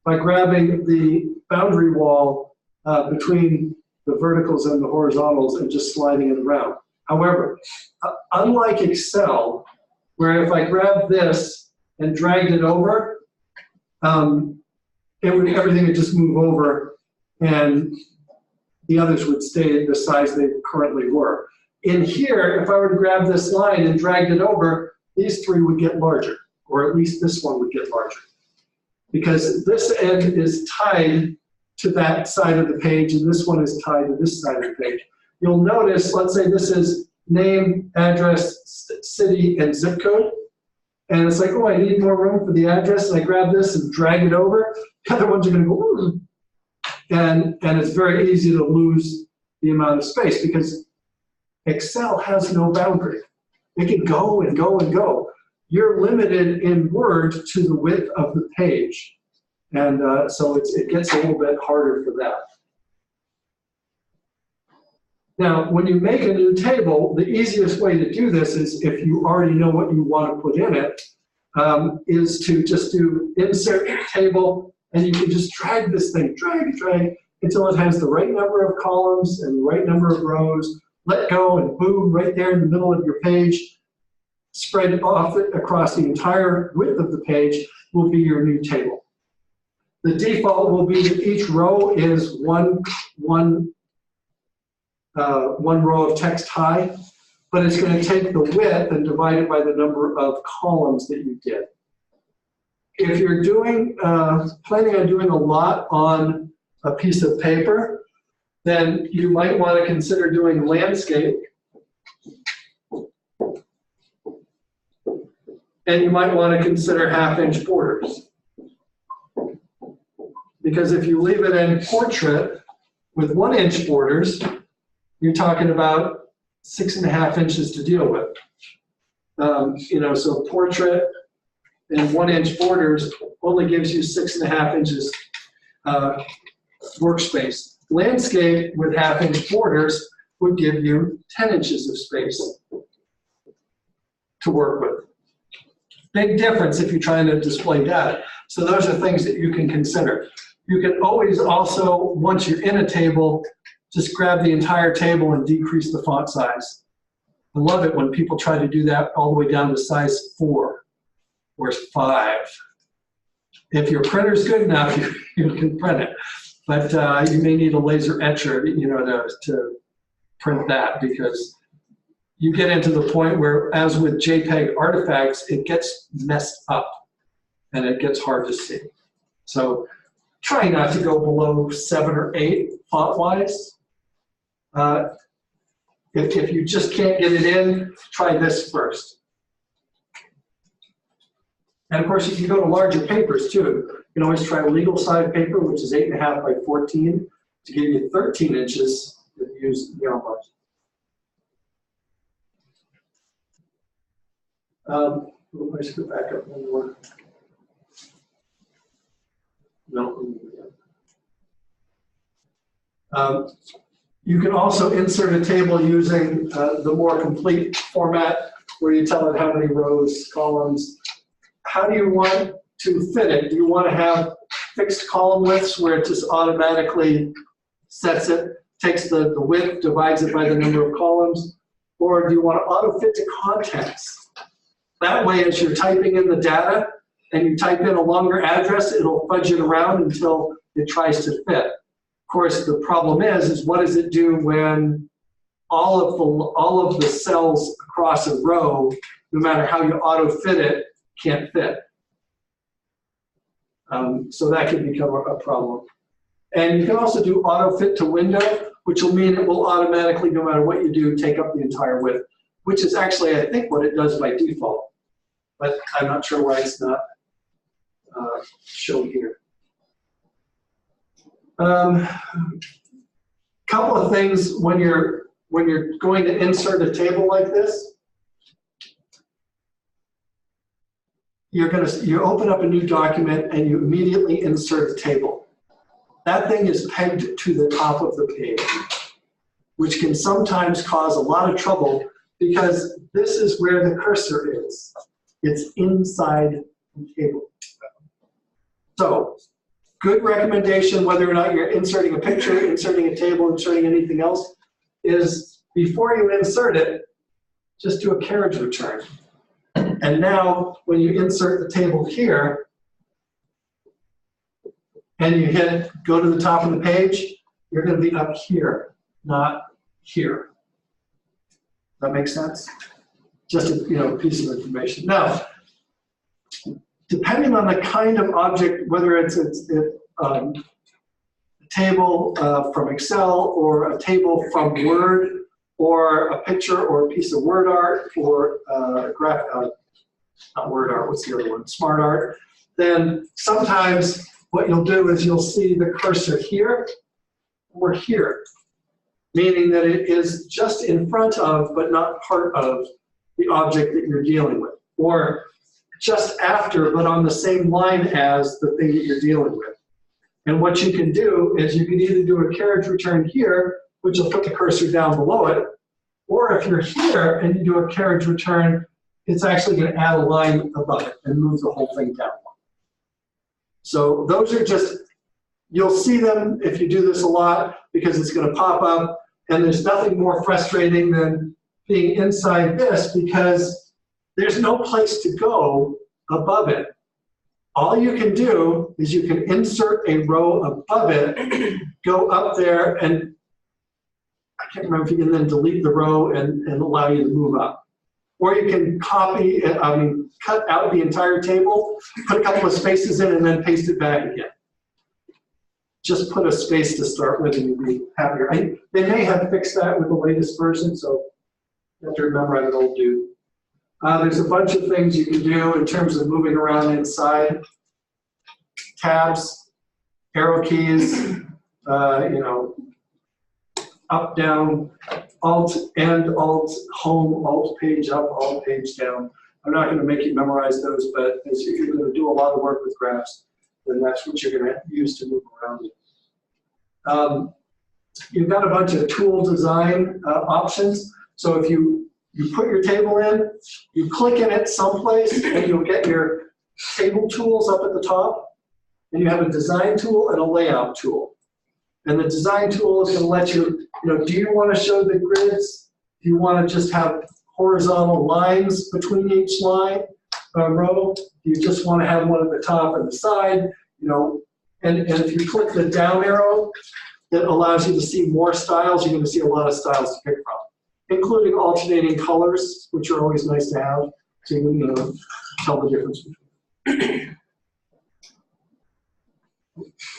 by grabbing the boundary wall between the verticals and the horizontals and just sliding it around. However, unlike Excel, where if I grab this and dragged it over, everything would just move over and the others would stay the size they currently were. In here, if I were to grab this line and drag it over, these three would get larger, or at least this one would get larger. Because this end is tied to that side of the page, and this one is tied to this side of the page. You'll notice, let's say this is name, address, city, and zip code. And it's like, oh, I need more room for the address, and I grab this and drag it over. The other ones are gonna go, ooh. And it's very easy to lose the amount of space because Excel has no boundary. It can go and go and go. You're limited in Word to the width of the page. And so it gets a little bit harder for that. Now, when you make a new table, the easiest way to do this is if you already know what you want to put in it, is to just do insert table, and you can just drag this thing, drag, until it has the right number of columns and the right number of rows. Let go and boom, right there in the middle of your page, spread it off across the entire width of the page will be your new table. The default will be that each row is one row of text high, but it's going to take the width and divide it by the number of columns that you did. If you're doing, planning on doing a lot on a piece of paper, then you might want to consider doing landscape. And you might want to consider half-inch borders. Because if you leave it in portrait with 1-inch borders, you're talking about 6.5 inches to deal with. So portrait and 1-inch borders only gives you 6.5 inches workspace. Landscape with half-inch borders would give you 10 inches of space to work with. Big difference if you're trying to display data. So those are things that you can consider. You can always also, once you're in a table, just grab the entire table and decrease the font size. I love it when people try to do that all the way down to size 4 or 5. If your printer's good enough, you can print it. But you may need a laser etcher, to print that, because you get into the point where, as with JPEG artifacts, it gets messed up and it gets hard to see. So try not to go below 7 or 8 font-wise. If you just can't get it in, try this first. And of course, you can go to larger papers too. You can always try a legal side paper, which is 8.5 by 14, to give you 13 inches if you use beyond margin. Let's go back up one more. No. You can also insert a table using the more complete format where you tell it how many rows, columns. How do you want to fit it? Do you want to have fixed column widths where it just automatically sets it, takes the width, divides it by the number of columns? Or do you want to auto fit to context? That way, as you're typing in the data and you type in a longer address, it'll fudge it around until it tries to fit. Of course, the problem is what does it do when all of the cells across a row, no matter how you auto fit it, can't fit? So that can become a problem. And you can also do auto fit to window, which will mean it will automatically, no matter what you do, take up the entire width, which is actually, I think, what it does by default. But I'm not sure why it's not shown here. Couple of things when you're going to insert a table like this. You open up a new document and you immediately insert a table. That thing is pegged to the top of the page, which can sometimes cause a lot of trouble because this is where the cursor is. It's inside the table. So, good recommendation, whether or not you're inserting a picture, inserting a table, inserting anything else, is before you insert it, just do a carriage return. And now, when you insert the table here, and you hit go to the top of the page, you're going to be up here, not here. Does that make sense? Just a piece of information. Now, depending on the kind of object, whether it's a table from Excel or a table from Word or a picture or a piece of word art or not word art, what's the other one? Smart art, then sometimes what you'll do is you'll see the cursor here or here, meaning that it is just in front of but not part of the object that you're dealing with, or just after but on the same line as the thing that you're dealing with. And what you can do is you can either do a carriage return here, which will put the cursor down below it, or if you're here and you do a carriage return, it's actually going to add a line above it and move the whole thing down. So those are just, you'll see them if you do this a lot because it's going to pop up, and there's nothing more frustrating than being inside this because there's no place to go above it. All you can do is you can insert a row above it, go up there, and I can't remember if you can then delete the row and allow you to move up. Or you can cut out the entire table, put a couple of spaces in, and then paste it back again. Just put a space to start with and you'll be happier. They may have fixed that with the latest version, so you have to remember I'm an old dude. There's a bunch of things you can do in terms of moving around inside. Tabs, arrow keys, up, down, Alt, End, Alt, Home, Alt, Page up, Alt, Page down. I'm not going to make you memorize those, but if you're going to do a lot of work with graphs, then that's what you're going to use to move around. You've got a bunch of tool design options. So if you put your table in, you click in it someplace, and you'll get your table tools up at the top. And you have a design tool and a layout tool. And the design tool is going to let you, do you want to show the grids? Do you want to just have horizontal lines between each row? Do you just want to have one at the top and the side? And if you click the down arrow, it allows you to see more styles. You're going to see a lot of styles to pick from, including alternating colors, which are always nice to have, so you can tell the difference between.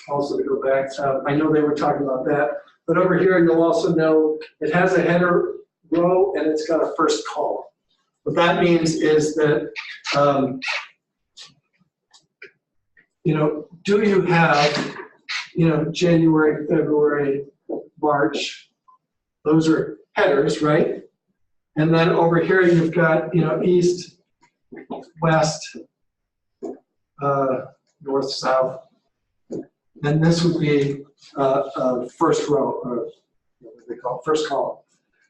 Also to go back, I know they were talking about that, but over here you'll also know it has a header row and it's got a first column. What that means is that do you have, January, February, March? Those are headers, right? And then over here, you've got, east, west, north, south. And this would be first row, or what they call it, first column.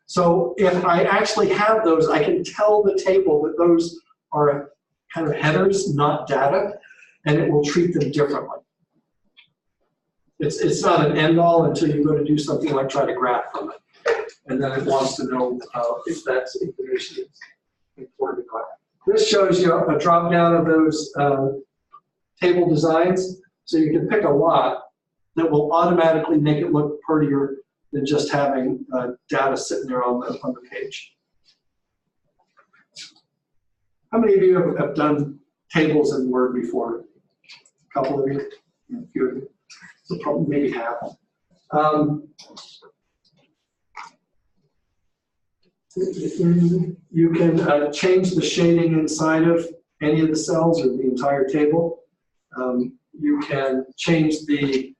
So if I actually have those, I can tell the table that those are kind of headers, not data, and it will treat them differently. It's not an end-all until you go to do something like try to graph from it. And then it wants to know if that's information is important to graph. This shows you a drop-down of those table designs. So you can pick a lot that will automatically make it look prettier than just having data sitting there on the page. How many of you have done tables in Word before? A couple of you? A few of you? So probably maybe half. You can change the shading inside of any of the cells or the entire table. You can change the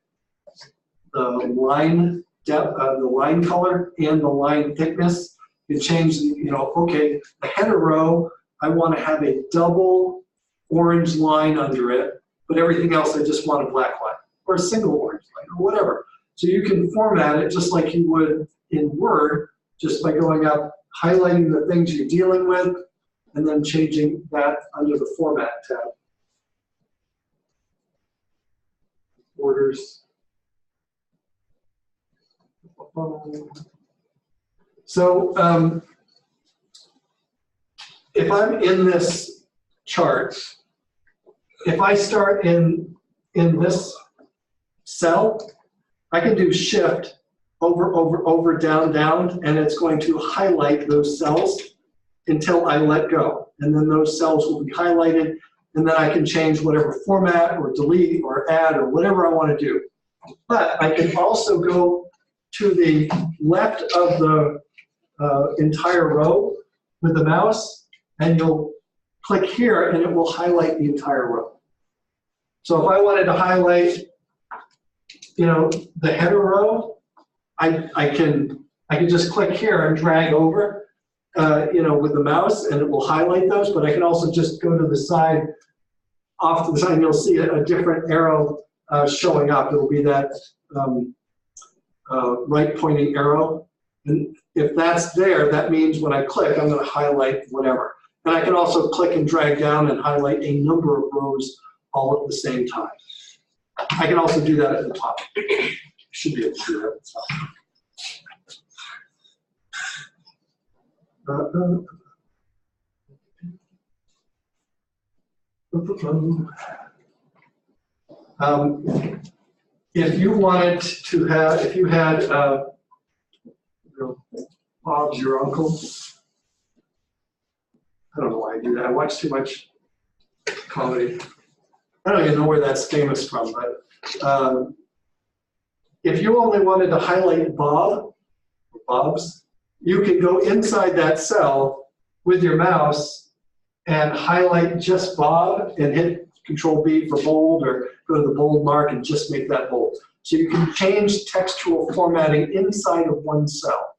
line depth, the line color and the line thickness. You change, okay, the header row, I want to have a double orange line under it, but everything else I just want a black line or a single orange line or whatever. So you can format it just like you would in Word, just by going up, highlighting the things you're dealing with, and then changing that under the Format tab. Borders. So if I'm in this chart, if I start in this cell, I can do Shift over, down, and it's going to highlight those cells until I let go. And then those cells will be highlighted, and then I can change whatever format or delete or add or whatever I want to do. But I can also go to the left of the entire row with the mouse, and you'll click here and it will highlight the entire row. So if I wanted to highlight, the header row, I can just click here and drag over, with the mouse, and it will highlight those. But I can also just go to the side, off to the side, and you'll see a different arrow showing up. It'll be that right pointing arrow. And if that's there, that means when I click, I'm going to highlight whatever. And I can also click and drag down and highlight a number of rows all at the same time. I can also do that at the top. Should be able to do that at the top. If you wanted to have, if you had Bob's your uncle. I don't know why I do that. I watch too much comedy. I don't even know where that's famous from, but if you only wanted to highlight Bob, or Bob's, you can go inside that cell with your mouse and highlight just Bob and hit Control B for bold, or go to the bold mark and just make that bold. So you can change textual formatting inside of one cell.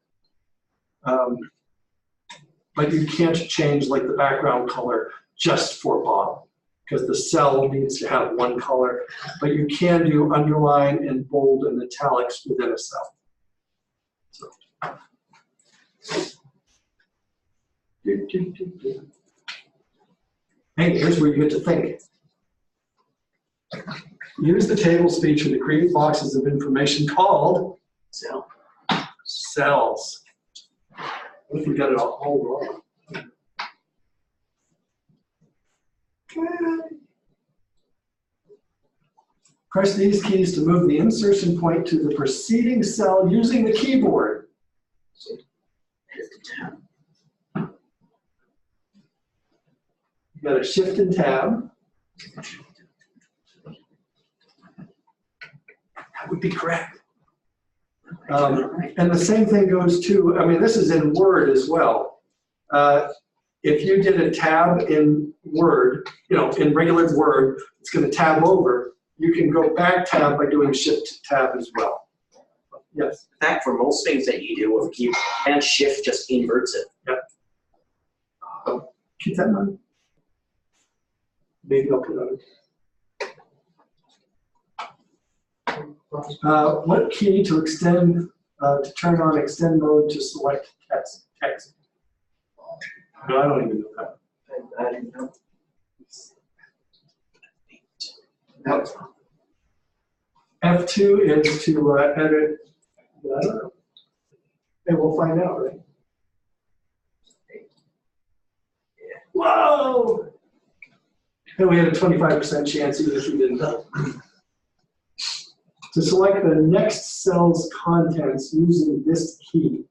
But you can't change like the background color just for Bob, because the cell needs to have one color. But you can do underline and bold and italics within a cell. So. Hey, here's where you get to think. Use the tables feature to create boxes of information called cells. What if we got it all wrong? Press these keys to move the insertion point to the preceding cell using the keyboard. You got a Shift and Tab. That would be correct. And the same thing goes to, I mean, this is in Word as well. If you did a tab in Word, in regular Word, it's going to tab over. You can go back tab by doing Shift tab as well. Yes. In fact, for most things that you do, if you and shift just inverts it. Keep that in mind. Maybe I'll put it on. What key to extend, to turn on extend mode to select text? No, I don't even know that. I didn't know. Yep. F2 is to edit. I don't know. And we'll find out, right? Whoa! And we had a 25% chance even if we didn't know. To select the next cell's contents using this key.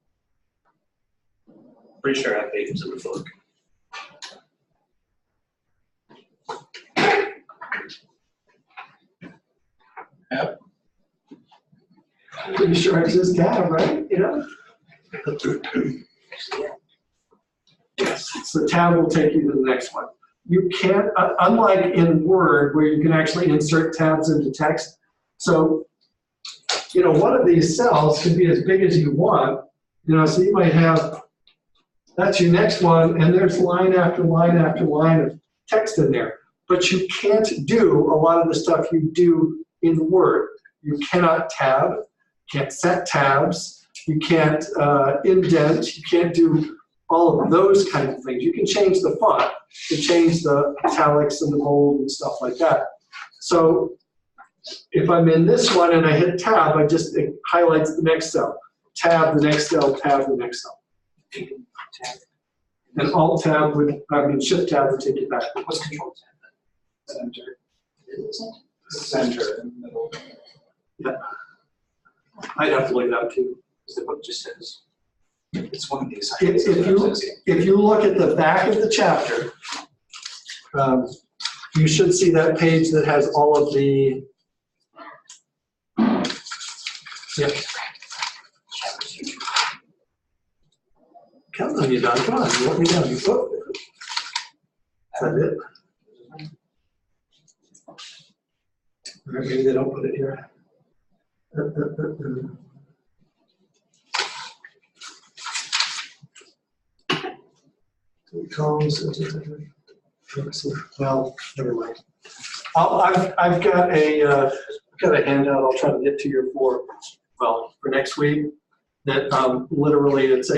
Pretty sure I have papers in the book. Pretty sure it's this tab, right? Yes, so tab will take you to the next one. You can't, unlike in Word where you can actually insert tabs into text. So, one of these cells can be as big as you want. So you might have, that's your next one, and there's line after line after line of text in there. But you can't do a lot of the stuff you do in Word. You cannot tab, can't set tabs, you can't indent, you can't do all of those kind of things. You can change the font, you can change the italics and the bold and stuff like that. So if I'm in this one and I hit tab, it highlights the next cell. Tab the next cell, tab the next cell. And alt tab shift tab would take you back. What's control tab? Center. Center in the middle. Yeah. I'd have to look it up too. Is that what it just says? It's one of these. If you look at the back of the chapter, you should see that page that has all of the. Yeah. Count on you, Don. Come on, you let me down. Is that it? All right, maybe they don't put it here. Well, never mind. I've got a handout I'll try to get to you for next week. That literally it's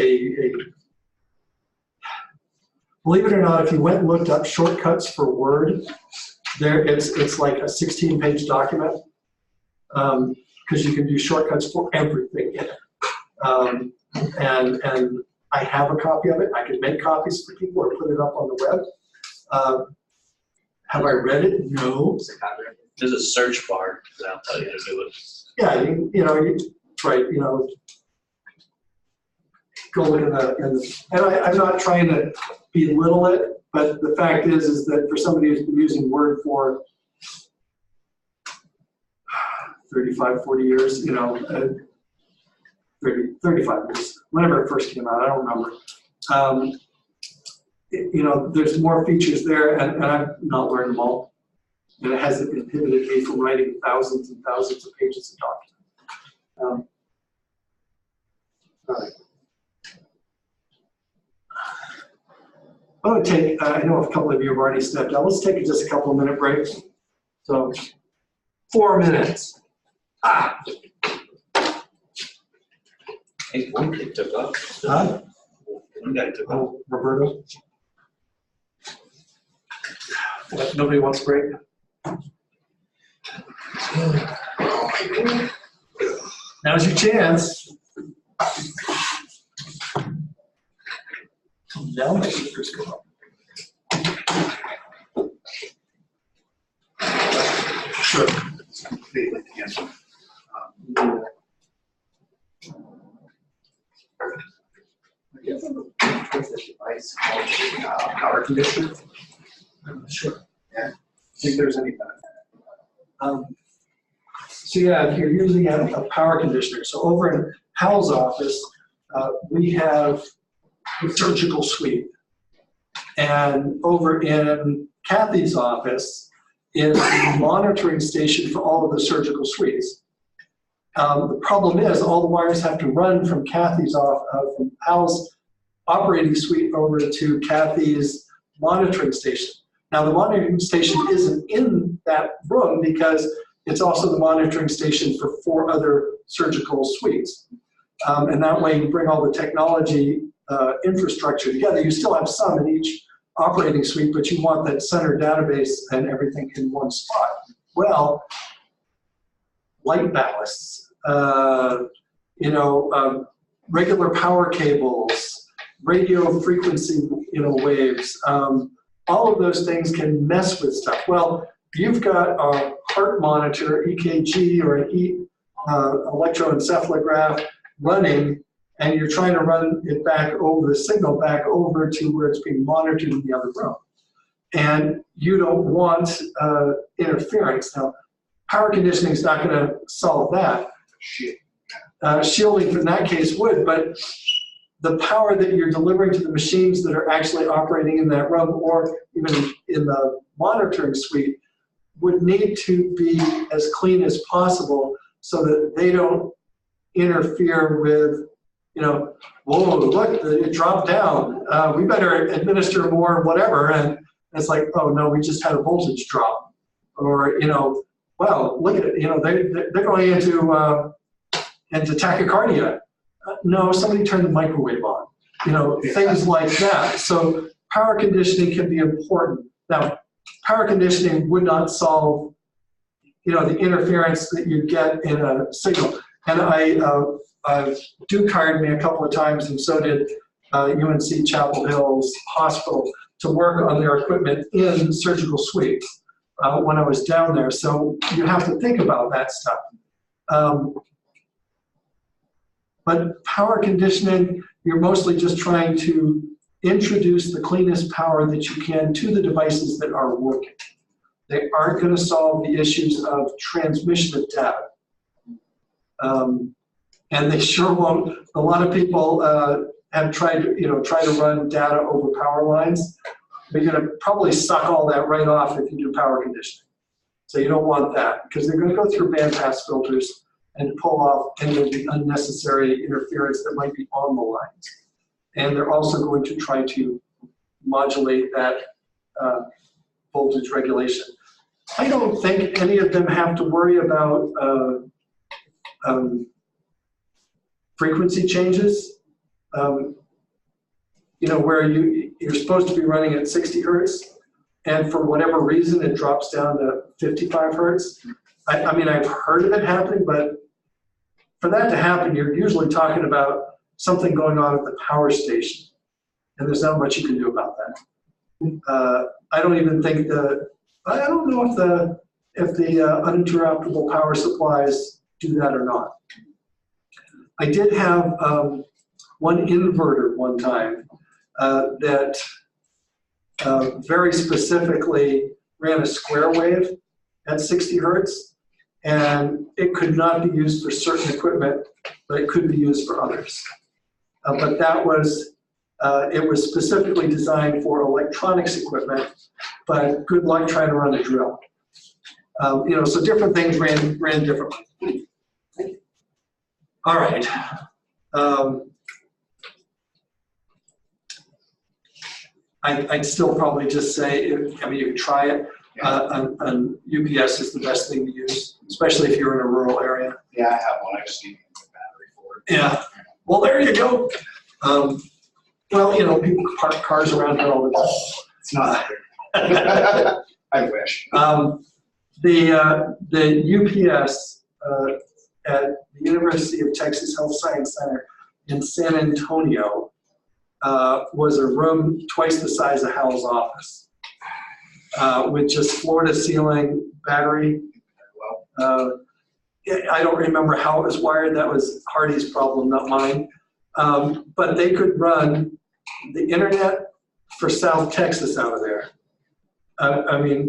believe it or not, if you went and looked up shortcuts for Word, it's like a 16-page document because you can do shortcuts for everything in it. And I have a copy of it. I can make copies for people or put it up on the web. Have I read it? No. There's a search bar that'll tell you to do it. Yeah, right. Go look in the and I'm not trying to belittle it, but the fact is that for somebody who's been using Word for 35, 40 years, 35 years, whenever it first came out, I don't remember. There's more features there, and I've not learned them all. And it hasn't inhibited me from writing thousands and thousands of pages of documents. All right. I'm going to take, I know a couple of you have already stepped out. Let's take just a couple of minute breaks. So, 4 minutes. Hey, one kid took off. Huh? One guy took off. Oh, Roberto. What, nobody wants a break? Now's your chance. Now my shoulders go up. Sure. It's completely canceled. Device called power conditioner. Sure. Yeah. I think there's any benefit. So yeah, if you're using a power conditioner. So over in Hal's office, we have a surgical suite. And over in Kathy's office is the monitoring station for all of the surgical suites. The problem is all the wires have to run from from Al's operating suite over to Kathy's monitoring station. Now the monitoring station isn't in that room because it's also the monitoring station for 4 other surgical suites. And that way you bring all the technology infrastructure together. You still have some in each operating suite, but you want that center database and everything in one spot. Well, light ballasts, regular power cables, radio frequency, waves, all of those things can mess with stuff. Well, you've got a heart monitor, EKG, or an electroencephalograph running, and you're trying to run it back over, the signal back over to where it's being monitored in the other room. And you don't want interference. Now, power conditioning is not going to solve that. Shielding in that case would, but the power that you're delivering to the machines that are actually operating in that room or even in the monitoring suite would need to be as clean as possible so that they don't interfere with, whoa, look, it dropped down. We better administer more whatever. And it's like, oh no, we just had a voltage drop. Or, well, look at it, they're going into tachycardia. No, somebody turned the microwave on. Things like that. So power conditioning can be important. Now, power conditioning would not solve, the interference that you get in a signal. And Duke hired me a couple of times, and so did UNC Chapel Hill's hospital, to work on their equipment in surgical suites when I was down there. So you have to think about that stuff. But power conditioning, you're mostly just trying to introduce the cleanest power that you can to the devices that are working. They aren't going to solve the issues of transmission of data. And they sure won't. A lot of people have tried to run data over power lines. They're going to probably suck all that right off if you do power conditioning. So you don't want that, because they're going to go through bandpass filters and pull off any of the unnecessary interference that might be on the lines. And they're also going to try to modulate that voltage regulation. I don't think any of them have to worry about frequency changes. Where you're supposed to be running at 60 hertz, and for whatever reason it drops down to 55 hertz. I mean, I've heard of it happening, but for that to happen, you're usually talking about something going on at the power station, and there's not much you can do about that. I don't even think I don't know if the uninterruptible power supplies do that or not. I did have one inverter one time that very specifically ran a square wave at 60 hertz, and it could not be used for certain equipment, but it could be used for others. But that was, it was specifically designed for electronics equipment, but good luck trying to run a drill. So different things ran differently. All right. I'd still probably just say, you can try it. An UPS is the best thing to use, especially if you're in a rural area. Yeah, I have one. I just need a battery for it. Yeah. Well, there you go. People park cars around here all the time. It's not. I wish. The UPS at the University of Texas Health Science Center in San Antonio was a room twice the size of Hal's office, with just floor-to-ceiling battery. I don't remember how it was wired. That was Hardy's problem, not mine. But they could run the internet for South Texas out of there.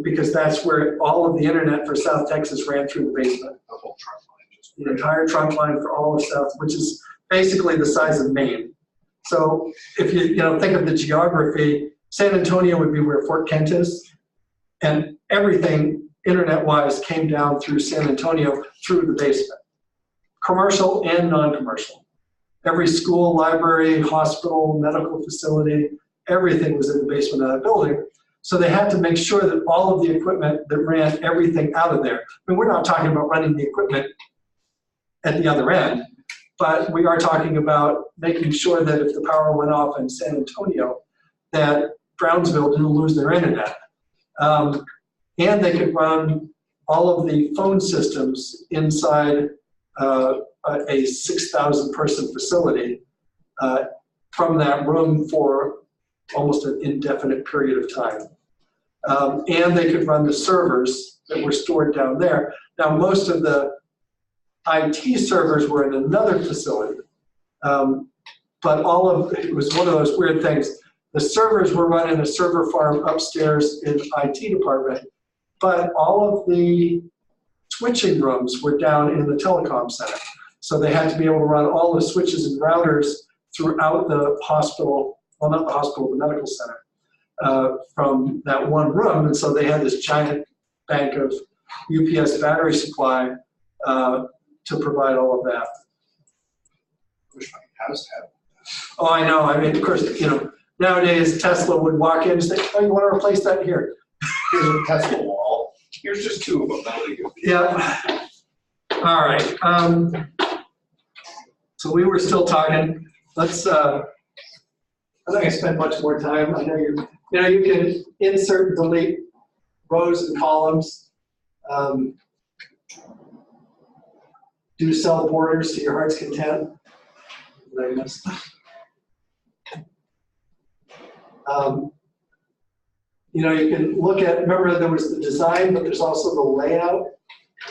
Because that's where all of the internet for South Texas ran through the basement. The whole trunk line. The entire trunk line for all of South, which is basically the size of Maine. So if you think of the geography, San Antonio would be where Fort Kent is. And everything internet-wise came down through San Antonio through the basement. Commercial and non-commercial. Every school, library, hospital, medical facility, everything was in the basement of that building. So they had to make sure that all of the equipment that ran everything out of there. I mean, we're not talking about running the equipment at the other end, but we are talking about making sure that if the power went off in San Antonio, that Brownsville didn't lose their internet. And they could run all of the phone systems inside a 6,000 person facility from that room for almost an indefinite period of time. And they could run the servers that were stored down there. Now, most of the IT servers were in another facility, but it was one of those weird things. The servers were run in a server farm upstairs in the IT department, but all of the switching rooms were down in the telecom center. So they had to be able to run all the switches and routers throughout the hospital, well, not the hospital, the medical center, from that one room. And so they had this giant bank of UPS battery supply to provide all of that. Wish my house had. Oh, I know. I mean, of course, nowadays Tesla would walk in and say, oh, you want to replace that here? Here's a Tesla wall. Here's just two of them. That'll be good. Yeah. All right. So we were still talking. Let's, I'm not going to spend much more time. I know you can insert and delete rows and columns. Do cell borders to your heart's content. What did I miss? You can look at, remember there was the design, but there's also the layout.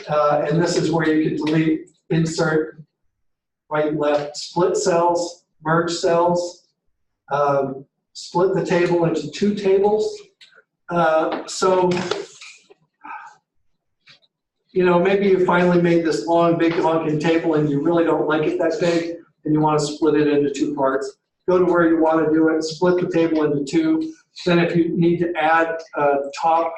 And this is where you can delete, insert, right, left, split cells, merge cells, split the table into two tables. So, maybe you finally made this long, big honking table and you really don't like it that big and you want to split it into two parts. Go to where you want to do it, split the table into two. Then if you need to add top,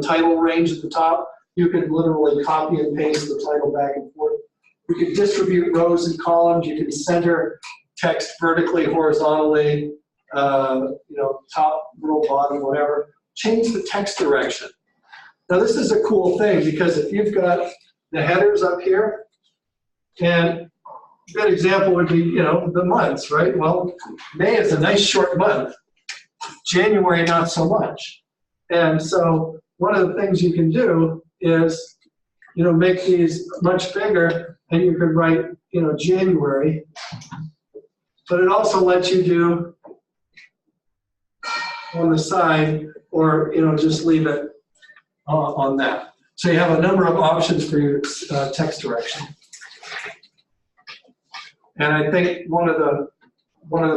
title range at the top, you can literally copy and paste the title back and forth. You can distribute rows and columns. You can center text vertically, horizontally, top, middle, bottom, whatever. Change the text direction. Now this is a cool thing because if you've got the headers up here, and a good example would be, the months, right? Well, May is a nice short month. January, not so much. And so one of the things you can do is, make these much bigger, and you could write, January. But it also lets you do on the side, or, just leave it on that. So you have a number of options for your text direction. And I think one of the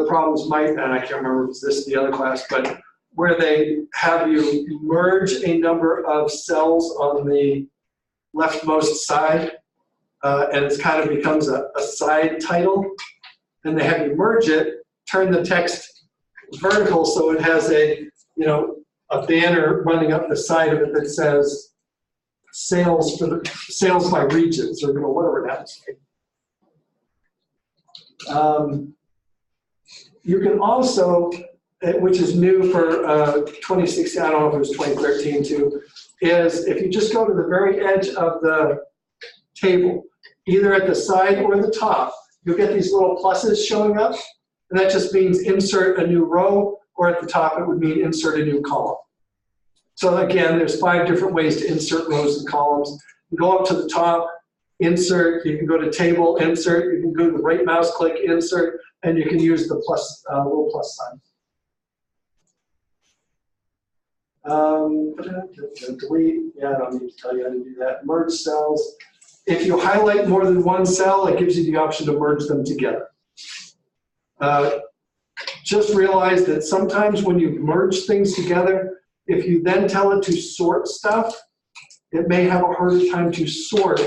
problems and I can't remember if it's this the other class, but where they have you merge a number of cells on the leftmost side, and it kind of becomes a side title, and they have you merge it, turn the text vertical so it has a banner running up the side of it that says sales by regions, or whatever it happens to be. You can also, which is new for 2016, I don't know if it was 2013 too, is if you just go to the very edge of the table, either at the side or the top, you'll get these little pluses showing up, and that just means insert a new row, or at the top it would mean insert a new column. So again, there's 5 different ways to insert rows and columns. You go up to the top, insert, you can go to table, insert, you can go to the right mouse click, insert, and you can use the plus, little plus sign. Delete, yeah, I don't need to tell you how to do that. Merge cells. If you highlight more than one cell, it gives you the option to merge them together. Just realize that sometimes when you merge things together, if you then tell it to sort stuff, it may have a harder time to sort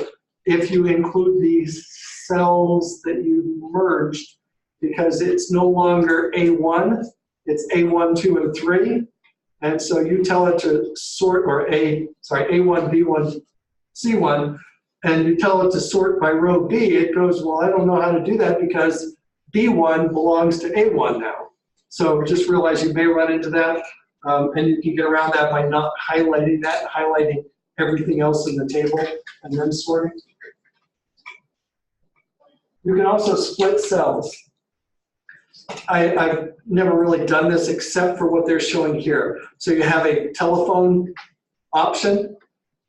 if you include these cells that you merged, because it's no longer A1, it's A1, 2, and 3. And so you tell it to sort, or A1, B1, C1, and you tell it to sort by row B. It goes, well, I don't know how to do that because B1 belongs to A1 now. So just realize you may run into that, and you can get around that by not highlighting that, highlighting everything else in the table, and then sorting. You can also split cells. I've never really done this except for what they're showing here. So you have a telephone option,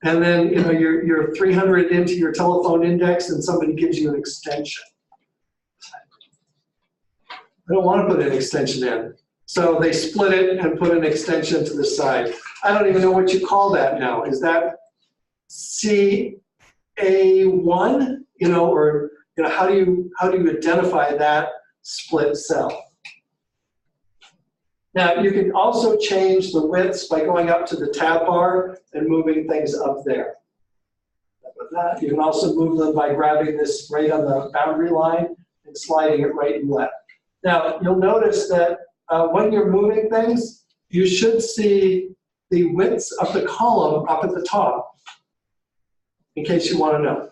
and then you're 300 into your telephone index, and somebody gives you an extension. I don't want to put an extension in. So they split it and put an extension to the side. I don't even know what you call that now. Is that CA1? Or how do you identify that split cell? Now you can also change the widths by going up to the tab bar and moving things up there. You can also move them by grabbing this right on the boundary line and sliding it right and left. Now, you'll notice that when you're moving things, you should see the widths of the column up at the top, in case you want to know.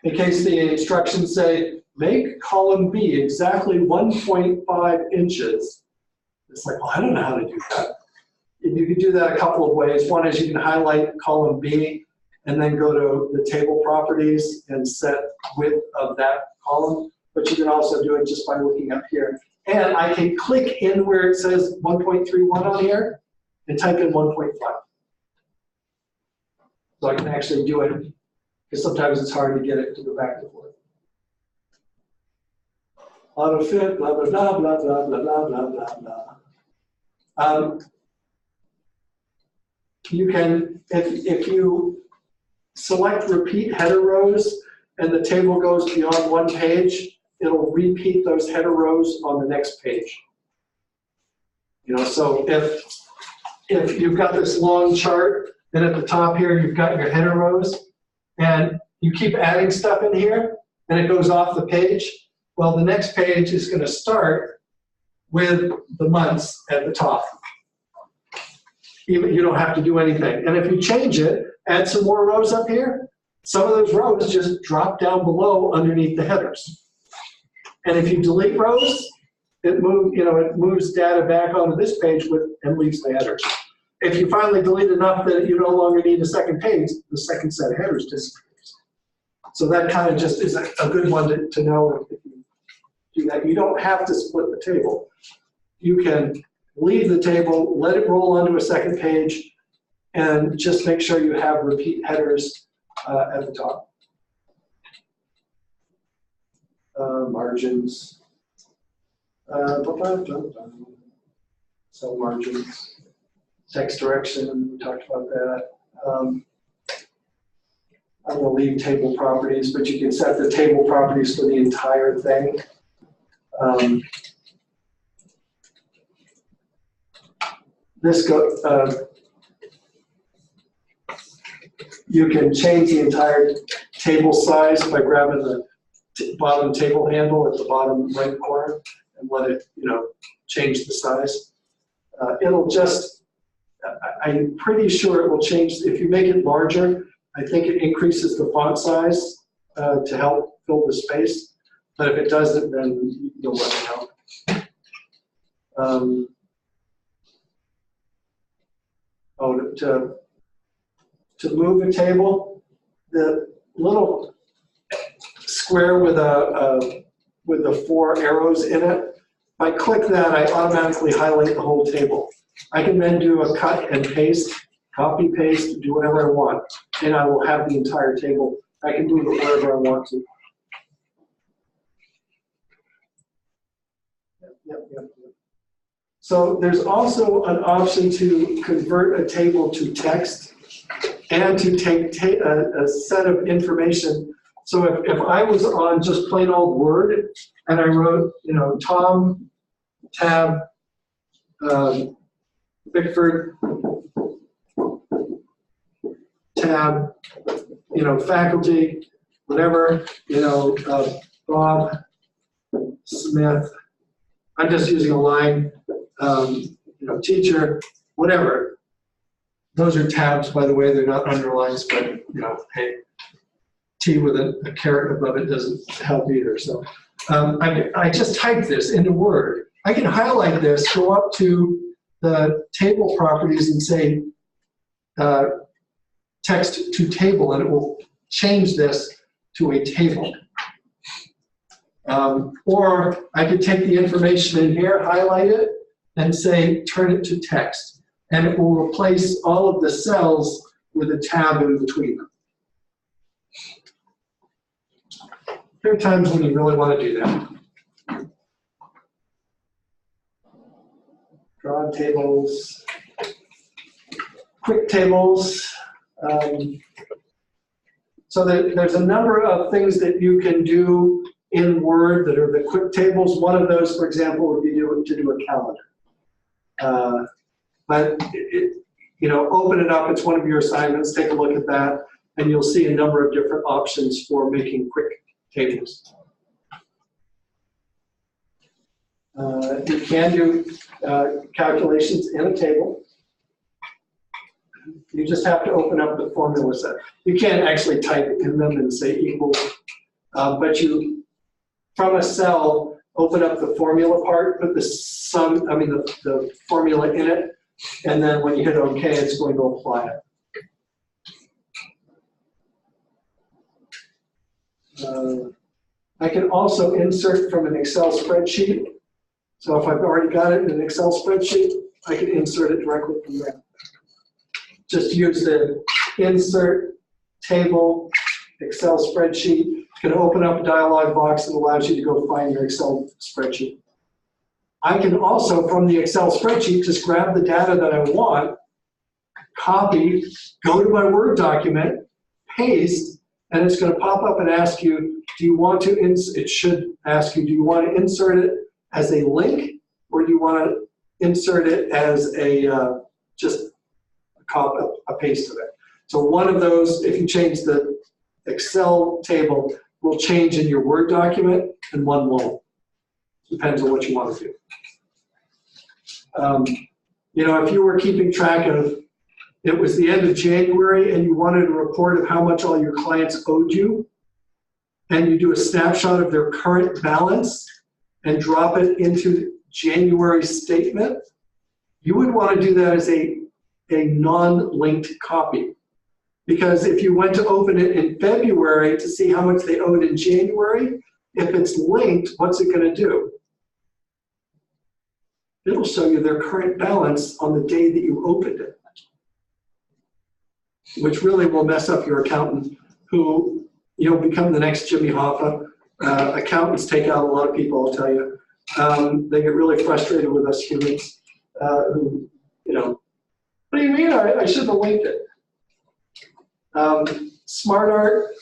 In case the instructions say, make column B exactly 1.5 inches. It's like, well, I don't know how to do that. And you can do that a couple of ways. One is you can highlight column B and then go to the table properties and set width of that column. But you can also do it just by looking up here. And I can click in where it says 1.31 on here and type in 1.5. So I can actually do it, because sometimes it's hard to get it to go back and forth. Auto fit, blah, blah, blah, blah, blah, blah, blah, blah, blah, blah. You can, if you select repeat header rows and the table goes beyond one page, it'll repeat those header rows on the next page. So if you've got this long chart, then at the top here you've got your header rows, and you keep adding stuff in here, and it goes off the page, well, the next page is going to start with the months at the top. You don't have to do anything. And if you change it, add some more rows up here, some of those rows just drop down below underneath the headers. And if you delete rows, it moves data back onto this page and leaves the headers. If you finally delete enough that you no longer need a second page, the second set of headers disappears. So that kind of just is a good one to know if you do that. You don't have to split the table. You can leave the table, let it roll onto a second page, and just make sure you have repeat headers at the top. Margins. Cell margins. Text direction, we talked about that. I'm going to leave table properties, but you can set the table properties for the entire thing. You can change the entire table size by grabbing the bottom table handle at the bottom right corner and let it, change the size. It'll just, I'm pretty sure it will change. If you make it larger, I think it increases the font size to help fill the space. But if it doesn't, then you'll let me know. To move a table, the little square with the 4 arrows in it, if I click that, I automatically highlight the whole table. I can then do a cut and paste, copy, paste, do whatever I want, and I will have the entire table. I can move it wherever I want to. Yep. So there's also an option to convert a table to text and to take a set of information. So if I was on just plain old Word and I wrote, Tom, tab, Bickford, tab, faculty, whatever, Bob, Smith. I'm just using a line. teacher, whatever. Those are tabs, by the way, they're not underlines, but, hey, T with a caret above it doesn't help either. So I just typed this into Word. I can highlight this, go up to the table properties and say text to table, and it will change this to a table. Or I could take the information in here, highlight it, and say turn it to text. And it will replace all of the cells with a tab in between them. There are times when you really want to do that. Draw tables, quick tables. So there's a number of things that you can do in Word that are the quick tables. One of those, for example, would be to do a calendar. But open it up. It's one of your assignments. Take a look at that, and you'll see a number of different options for making quick tables. You can do calculations in a table. You just have to open up the formula set. You can't actually type in them and say equal, but you, from a cell, open up the formula part, put the formula in it, and then when you hit OK, it's going to apply it. I can also insert from an Excel spreadsheet. So if I've already got it in an Excel spreadsheet, I can insert it directly from there. Just use the insert table Excel spreadsheet. It's going to open up a dialog box that allows you to go find your Excel spreadsheet. I can also, from the Excel spreadsheet, just grab the data that I want, copy, go to my Word document, paste, and it's going to pop up and ask you, do you want to, it should ask you, do you want to insert it as a link, or do you want to insert it as a, just a paste of it? So one of those, if you change the Excel table, will change in your Word document, and one won't. Depends on what you want to do. If you were keeping track of, it was the end of January and you wanted a report of how much all your clients owed you, and you do a snapshot of their current balance and drop it into January statement, you would want to do that as a non-linked copy. Because if you went to open it in February to see how much they owed in January, if it's linked, what's it going to do? It'll show you their current balance on the day that you opened it, which really will mess up your accountant, who become the next Jimmy Hoffa. Accountants take out a lot of people, I'll tell you. They get really frustrated with us humans who, what do you mean I shouldn't have linked it? Smart art.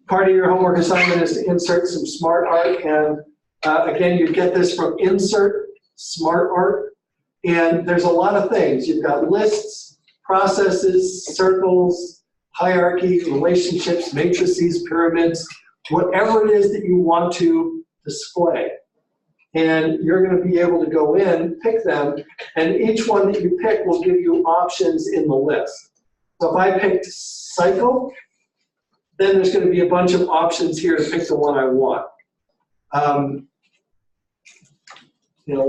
Part of your homework assignment is to insert some smart art, and again, you get this from Insert Smart Art, and there's a lot of things. You've got lists, processes, circles, hierarchy, relationships, matrices, pyramids, whatever it is that you want to display. And you're going to be able to go in, pick them, and each one that you pick will give you options in the list. So if I picked cycle, then there's going to be a bunch of options here to pick the one I want.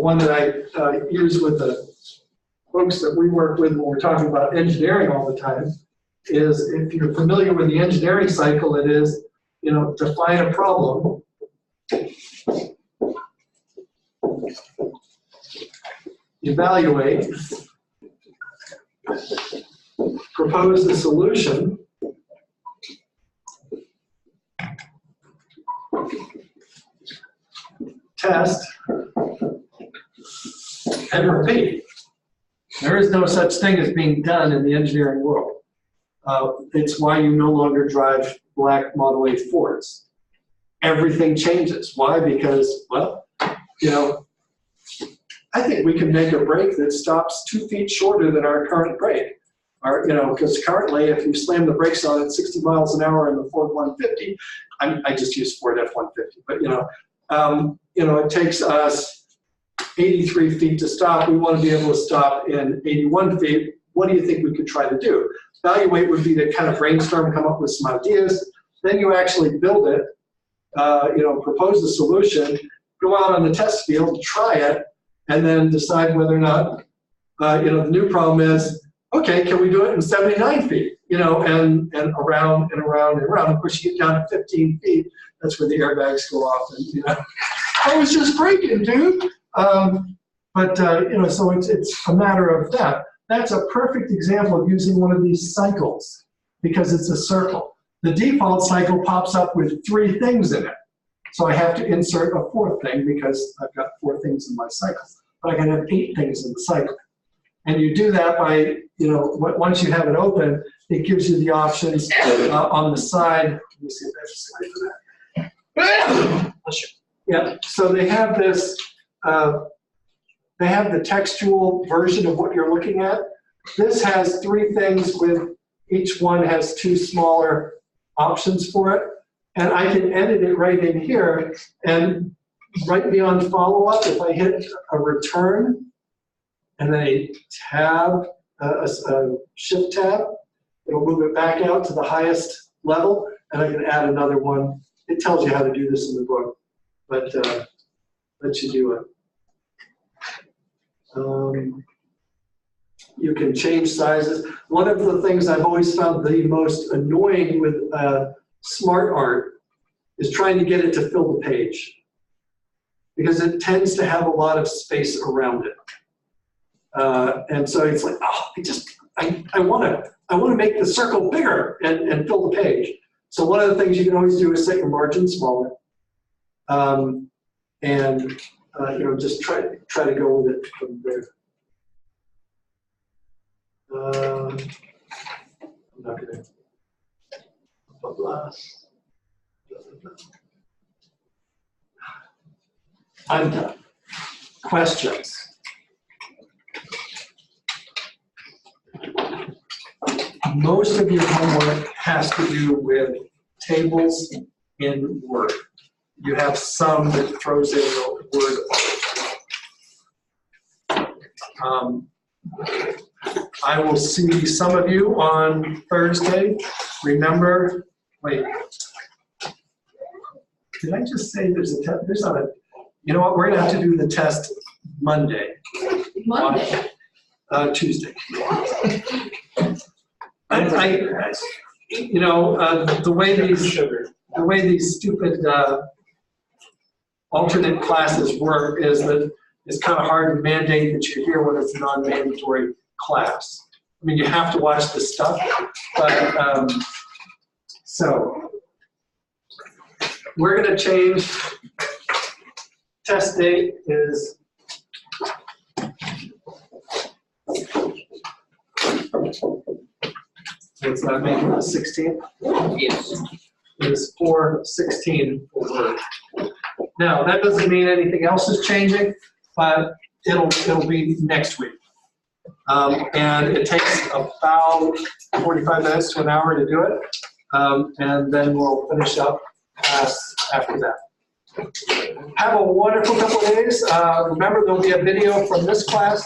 One that I use with the folks that we work with when we're talking about engineering all the time is, if you're familiar with the engineering cycle, it is, define a problem, evaluate, propose the solution, test, and repeat. There is no such thing as being done in the engineering world. It's why you no longer drive black Model A Fords. Everything changes. Why? Because, well, I think we can make a brake that stops 2 feet shorter than our current brake. Because currently, if you slam the brakes on at 60 miles an hour in the Ford 150, I just use Ford F-150, but It takes us 83 feet to stop. We want to be able to stop in 81 feet. What do you think we could try to do? Evaluate would be to kind of brainstorm, come up with some ideas. Then you actually build it, propose the solution, go out on the test field, try it, and then decide whether or not, the new problem is, okay, can we do it in 79 feet? And around and around and around. Of course, you get down to 15 feet, that's where the airbags go off. And, I was just braking, dude. So it's a matter of that. That's a perfect example of using one of these cycles because it's a circle. The default cycle pops up with 3 things in it. So I have to insert a 4th thing because I've got 4 things in my cycle. But I can have 8 things in the cycle. And you do that by, once you have it open, it gives you the options on the side. Let me see if there's a slide for that. Yeah, so they have this, they have the textual version of what you're looking at. This has 3 things with each one has 2 smaller options for it. And I can edit it right in here. And right beyond follow-up, if I hit a return and then a tab, a shift tab, it'll move it back out to the highest level. And I can add another one. It tells you how to do this in the book, but lets you do it. You can change sizes. One of the things I've always found the most annoying with smart art is trying to get it to fill the page because it tends to have a lot of space around it. And so it's like, I want to make the circle bigger and fill the page. So one of the things you can always do is set your margin smaller. Just try to go with it from there. I'm not gonna. Blah, blah. I'm done. Questions? Most of your homework has to do with tables in Word. You have some that throws in the Word. I will see some of you on Thursday. Remember, wait. Did I just say there's a test? There's not a. You know what? We're gonna have to do the test Monday. Monday. Tuesday. The way these stupid alternate classes work is that it's kind of hard to mandate that you're here when it's a non-mandatory class. I mean, you have to watch the stuff, but so we're going to change. Test date is what's that, May 16th? Yes. It is 4/16 for Word. Now, that doesn't mean anything else is changing, but it'll be next week. And it takes about 45 minutes to an hour to do it. And then we'll finish up class after that. Have a wonderful couple of days. Remember, there'll be a video from this class,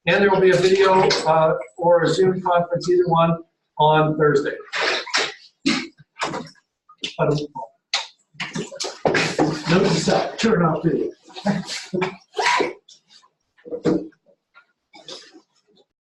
and there will be a video or a Zoom conference, either one, on Thursday. Note to self, turn off video.